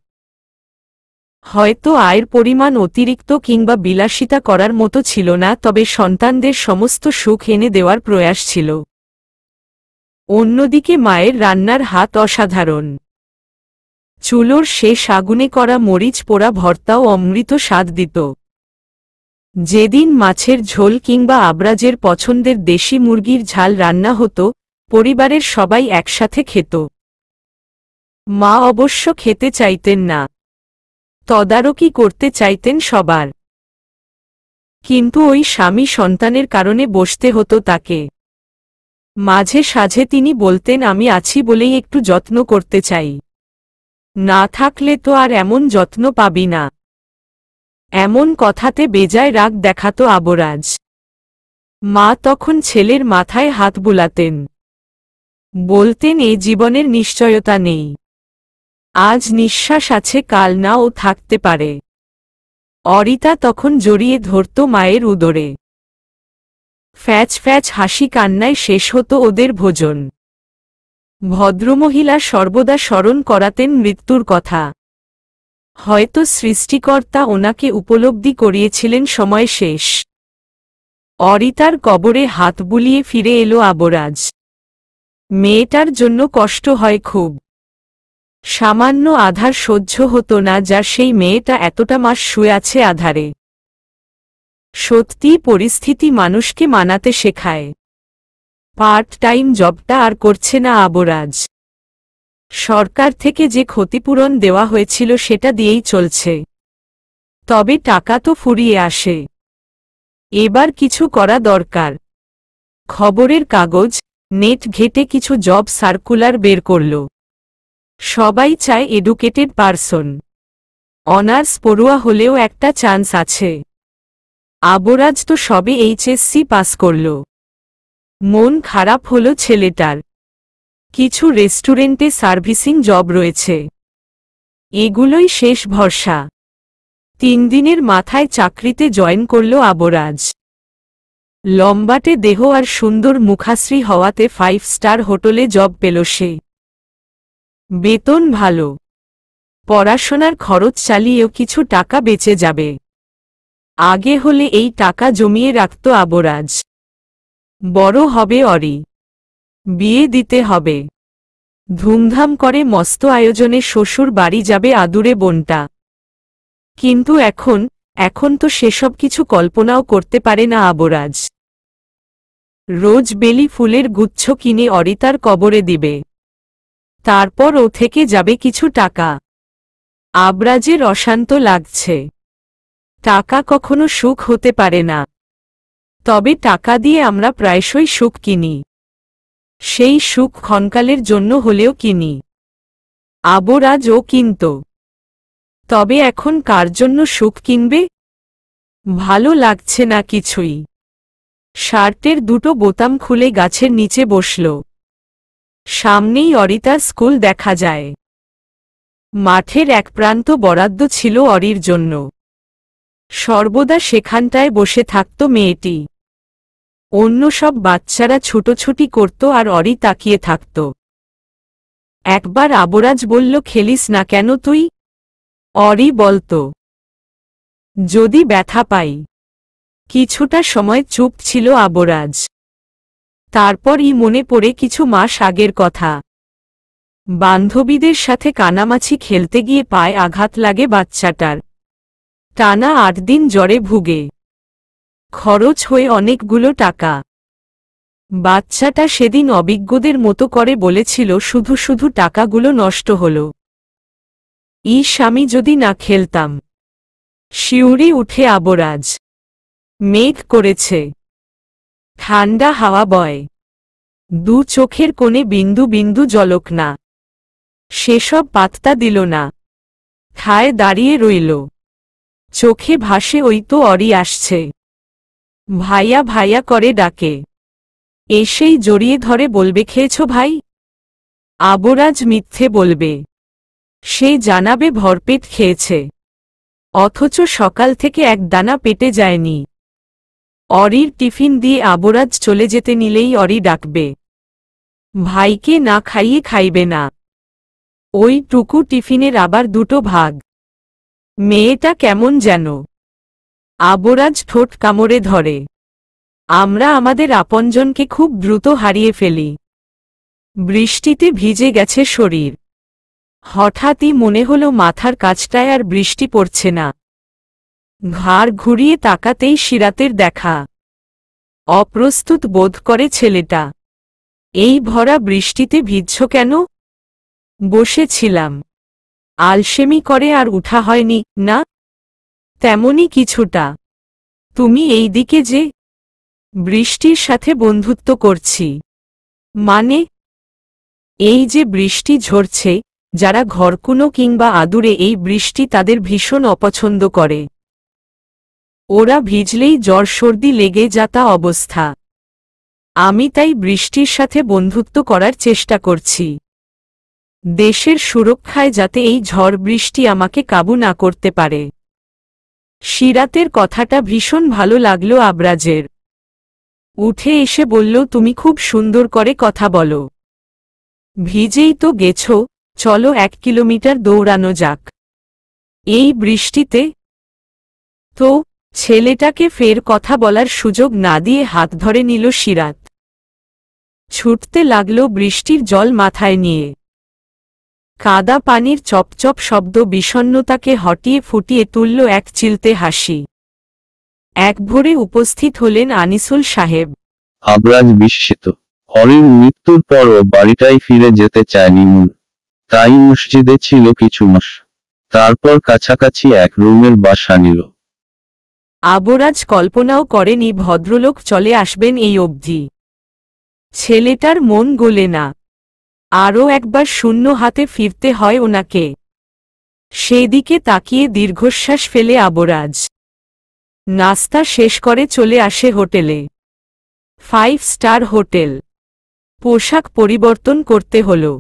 হয়তো আয়ের পরিমাণ অতিরিক্ত কিংবা বিলাসিতা করার মতো ছিল না, তবে সন্তানদের সমস্ত সুখ এনে দেওয়ার প্রয়াস ছিল। অন্যদিকে মায়ের রান্নার হাত অসাধারণ। চুলোর শেষ আগুনে করা মরিচ পোড়া ভর্তাও অমৃত স্বাদ দিত। যেদিন মাছের ঝোল কিংবা আবরাজের পছন্দের দেশি মুরগির ঝাল রান্না হতো, পরিবারের সবাই একসাথে খেত। মা অবশ্য খেতে চাইতেন না। তদারকি করতে চাইতেন সবার। কিন্তু ওই স্বামী সন্তানের কারণে বসতে হতো তাকে। মাঝে সাঝে তিনি বলতেন, আমি আছি বলেই একটু যত্ন করতে চাই। না থাকলে তো আর এমন যত্ন পাবি না। এমন কথাতে বেজায় রাগ দেখাতো আবরাজ। মা তখন ছেলের মাথায় হাত বুলাতেন। বলতেন এ জীবনের নিশ্চয়তা নেই, আজ নিঃশ্বাস আছে কাল নাও থাকতে পারে। অরিতা তখন জড়িয়ে ধরত মায়ের উদরে। ফ্যাচ ফ্যাচ হাসি কান্নায় শেষ হতো ওদের ভোজন। ভদ্রমহিলা সর্বদা স্মরণ করাতেন মৃত্যুর কথা। হয়তো সৃষ্টিকর্তা ওনাকে উপলব্ধি করিয়েছিলেন সময় শেষ। অরিতার কবরে হাত বুলিয়ে ফিরে এলো আবরাজ। মেয়েটার জন্য কষ্ট হয় খুব। সামান্য আধার সহ্য হতো না, যার সেই মেয়েটা এতটা মাস শুয়ে আছে আধারে। সত্যি পরিস্থিতি মানুষকে মানাতে শেখায়। পার্ট টাইম জবটা আর করছে না আবরাজ। সরকার থেকে যে ক্ষতিপূরণ দেওয়া হয়েছিল সেটা দিয়েই চলছে, তবে টাকা তো ফুরিয়ে আসে। এবার কিছু করা দরকার। খবরের কাগজ, নেট ঘেটে কিছু জব সার্কুলার বের করল। সবাই চায় এডুকেটেড পারসন। অনার্স পড়ুয়া হলেও একটা চান্স আছে। আবরাজ তো সবে এইচএসসি পাস করল। মন খারাপ হলো ছেলেটার। কিছু রেস্টুরেন্টে সার্ভিসিং জব রয়েছে, এগুলোই শেষ ভরসা। 3 দিনের মাথায় চাকরিতে জয়েন করল আবরাজ। লম্বাটে দেহ আর সুন্দর মুখাশ্রী হওয়াতে 5 স্টার হোটেলে জব পেল সে। বেতন ভালো, পড়াশোনার খরচ চালিয়েও কিছু টাকা বেঁচে যাবে। আগে হলে এই টাকা জমিয়ে রাখত আবরাজ। বড় হবে অরি, বিয়ে দিতে হবে। ধুমধাম করে মস্ত আয়োজনে শ্বশুর বাড়ি যাবে আদুরে বোনটা। কিন্তু এখন তো সেসব কিছু কল্পনাও করতে পারে না আবরাজ। রোজ বেলি ফুলের গুচ্ছ কিনে অরিতার কবরে দিবে, তারপর ও থেকে যাবে কিছু টাকা। আবরাজের অশান্ত লাগছে। টাকা কখনো সুখ হতে পারে না, তবে টাকা দিয়ে আমরা প্রায়শই সুখ কিনি। সেই সুখ ক্ষণকালের জন্য হলেও কিনি। আবরাজ ও কিনত, তবে এখন কার জন্য সুখ কিনবে? ভালো লাগছে না কিছুই। শার্টের দুটো বোতাম খুলে গাছের নিচে বসল। সামনেই অরিতার স্কুল দেখা যায়। মাঠের এক প্রান্ত বরাদ্দ ছিল অরির জন্য। সর্বদা সেখানটায় বসে থাকত মেয়েটি। অন্য সব বাচ্চারা ছুটোছুটি করত আর অরি তাকিয়ে থাকত। একবার আবরাজ বলল, খেলিস না কেন তুই? অরি বলত, যদি ব্যথা পাই। কিছুটা সময় চুপ ছিল আবরাজ। তারপরই মনে পড়ে কিছু মাস আগের কথা। বান্ধবীদের সাথে কানামাছি খেলতে গিয়ে পায়ে আঘাত লাগে বাচ্চাটার। টানা 8 দিন জ্বরে ভুগে। খরচ হয়ে অনেকগুলো টাকা। বাচ্চাটা সেদিন অবিজ্ঞদের মতো করে বলেছিল, শুধু শুধু টাকাগুলো নষ্ট হল। আমি যদি না খেলতাম। শিউরে উঠে আবরাজ। মেঘ করেছে, ঠান্ডা হাওয়া বয়। 2 চোখের কোণে বিন্দু বিন্দু জলকনা। সেসব পাত্তা দিল না। ঠায় দাঁড়িয়ে রইল। চোখে ভাসে, ওই তো অরি আসছে। ভাইয়া ভাইয়া করে ডাকে। এসেই জড়িয়ে ধরে বলবে, খেয়েছ ভাই? আবরাজ মিথ্যে বলবে। সে জানাবে ভরপেট খেয়েছে, অথচ সকাল থেকে এক দানা পেটে যায়নি। অরির টিফিন দিয়ে আবরাজ চলে যেতে নিলেই অরি ডাকবে, ভাইকে না খাইয়ে খাইবে না। ওই টুকু টিফিনের আবার 2টো ভাগ। মেয়েটা কেমন যেন। আবরাজ ঠোঁট কামড়ে ধরে। আমরা আমাদের আপনজনকে খুব দ্রুত হারিয়ে ফেলি। বৃষ্টিতে ভিজে গেছে শরীর। হঠাৎই মনে হলো মাথার কাছটায় আর বৃষ্টি পড়ছে না। ঘাড় ঘুরিয়ে তাকাতেই সিরাতের দেখা। অপ্রস্তুত বোধ করে ছেলেটা। এই ভরা বৃষ্টিতে ভিজছ কেন? বসেছিলাম। আলসেমি করে আর উঠা হয়নি না? তেমনই কিছুটা। তুমি এই দিকে যে? বৃষ্টির সাথে বন্ধুত্ব করছি। মানে? এই যে বৃষ্টি ঝরছে, যারা ঘরকুনো কিংবা আদুরে, এই বৃষ্টি তাদের ভীষণ অপছন্দ করে। ওরা ভিজলেই জ্বর সর্দি লেগে যাতা অবস্থা। আমি তাই বৃষ্টির সাথে বন্ধুত্ব করার চেষ্টা করছি, দেশের সুরক্ষায়, যাতে এই ঝড় বৃষ্টি আমাকে কাবু না করতে পারে। সিরাতের কথাটা ভীষণ ভালো লাগলো আবরাজের। উঠে এসে বলল, তুমি খুব সুন্দর করে কথা বলো। ভিজেই তো গেছো, চলো 1 কিলোমিটার দৌড়ানো যাক এই বৃষ্টিতে। তো ছেলেটাকে ফের কথা বলার সুযোগ না দিয়ে হাত ধরে নিল সিরাত। ছুটতে লাগলো বৃষ্টির জল মাথায় নিয়ে। কাদা পানির চপচপ শব্দ বিষণ্ণতাকে হটিয়ে ফুটিয়ে তুলল এক চিলতে হাসি। এক ভোরে উপস্থিত হলেন আনিসুল সাহেব। আবরাজ বিস্মিত। হরির মৃত্যুর পরও বাড়িটাই ফিরে যেতে চায়নি মুন। তাই মসজিদে ছিল কিছু মাস। তারপর কাছাকাছি এক রুমের বাসা নিল। আবরাজ কল্পনাও করেনি ভদ্রলোক চলে আসবেন এই অবধি। ছেলেটার মন গলে না, আরও একবার শূন্য হাতে ফিরতে হয় ওনাকে। সেদিকে তাকিয়ে দীর্ঘশ্বাস ফেলে আবরাজ নাস্তা শেষ করে চলে আসে হোটেলে। 5 স্টার হোটেল। পোশাক পরিবর্তন করতে হলো।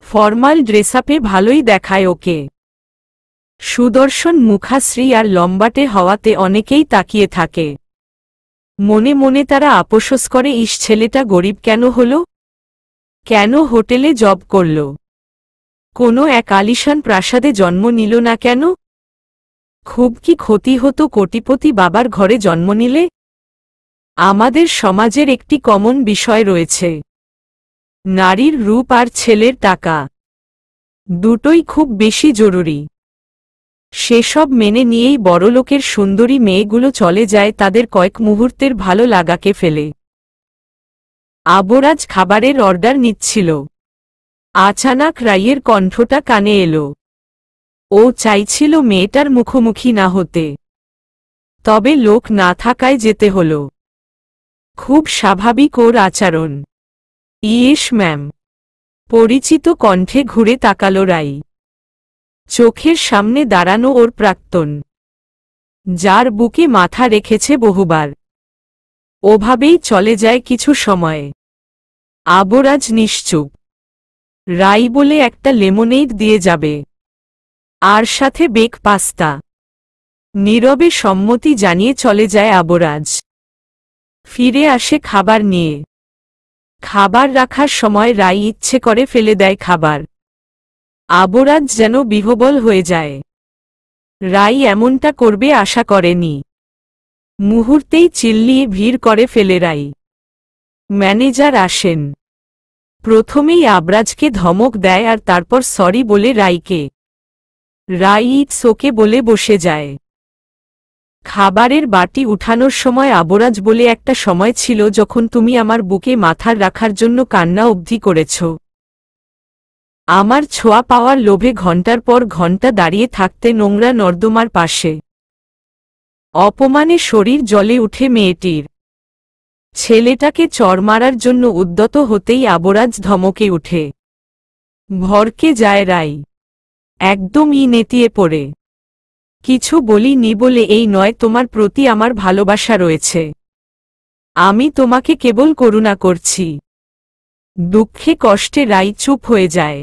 ফরমাল ড্রেসআপে ভালোই দেখায় ওকে। সুদর্শন মুখাশ্রী আর লম্বাটে হওয়াতে অনেকেই তাকিয়ে থাকে। মনে মনে তারা আপোষস করে, ইস, ছেলেটা গরিব কেন হলো, কেন হোটেলে জব করল, কোনো এক আলিশান প্রাসাদে জন্ম নিল না কেন? খুব কি ক্ষতি হতো কোটিপতি বাবার ঘরে জন্ম নিলে? আমাদের সমাজের একটি কমন বিষয় রয়েছে, নারীর রূপ আর ছেলের টাকা, দুটোই খুব বেশি জরুরি। সেসব মেনে নিয়েই বড়লোকের সুন্দরী মেয়েগুলো চলে যায় তাদের কয়েক মুহূর্তের ভালো লাগাকে ফেলে। আবরাজ খাবারের অর্ডার নিচ্ছিল। আচানাক রাইয়ের কণ্ঠটা কানে এলো। ও চাইছিল মেয়েটার মুখোমুখি না হতে, তবে লোক না থাকায় যেতে হলো। খুব স্বাভাবিক ওর আচরণ। Yes ma'am. পরিচিত কণ্ঠে ঘুরে তাকালো রাই। চোখের সামনে দাঁড়ানো ওর প্রাক্তন, যার বুকে মাথা রেখেছে বহুবার। ওভাবেই চলে যায় কিছু সময়ে। আবরাজ নিশ্চুপ। রাই বলে একটা লেমনেড দিয়ে যাবে, আর সাথে বেক পাস্তা। নীরবে সম্মতি জানিয়ে চলে যায় আবরাজ। ফিরে আসে খাবার নিয়ে। খাবার রাখার সময় রাই ইচ্ছে করে ফেলে দেয় খাবার। আবরাজ যেন বিহ্বল হয়ে যায়। রাই এমনটা করবে আশা করেনি। মুহূর্তেই চিল্লিয়ে ভিড় করে ফেলে রাই। ম্যানেজার আসেন। প্রথমেই আবরাজকে ধমক দেয় আর তারপর সরি বলে রাইকে। রাই ইটস ওকে বলে বসে যায়। খাবারের বাটি উঠানোর সময় আবরাজ বলে, একটা সময় ছিল যখন তুমি আমার বুকে মাথার রাখার জন্য কান্না অবধি করেছ। আমার ছোঁয়া পাওয়ার লোভে ঘণ্টার পর ঘণ্টা দাঁড়িয়ে থাকতে নোংরা নর্দমার পাশে। অপমানে শরীর জ্বলে উঠে মেয়েটির। ছেলেটাকে চড় মারার জন্য উদ্যত হতেই আবরাজ ধমকে উঠে। ভরকে যায় রাই, একদমই নেতিয়ে পড়ে। কিছু বলিনি বলে এই নয়, তোমার প্রতি আমার ভালোবাসা রয়েছে। আমি তোমাকে কেবল করুণা করছি। দুঃখে কষ্টে রাই চুপ হয়ে যায়।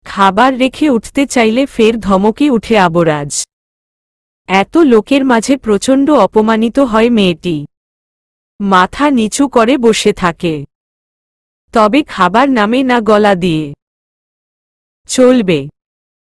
খাবার রেখে উঠতে চাইলে ফের ধমকে উঠে আবরাজ। এত লোকের মাঝে প্রচণ্ড অপমানিত হয় মেয়েটি। মাথা নিচু করে বসে থাকে, তবে খাবার নামে না গলা দিয়ে। চলবে।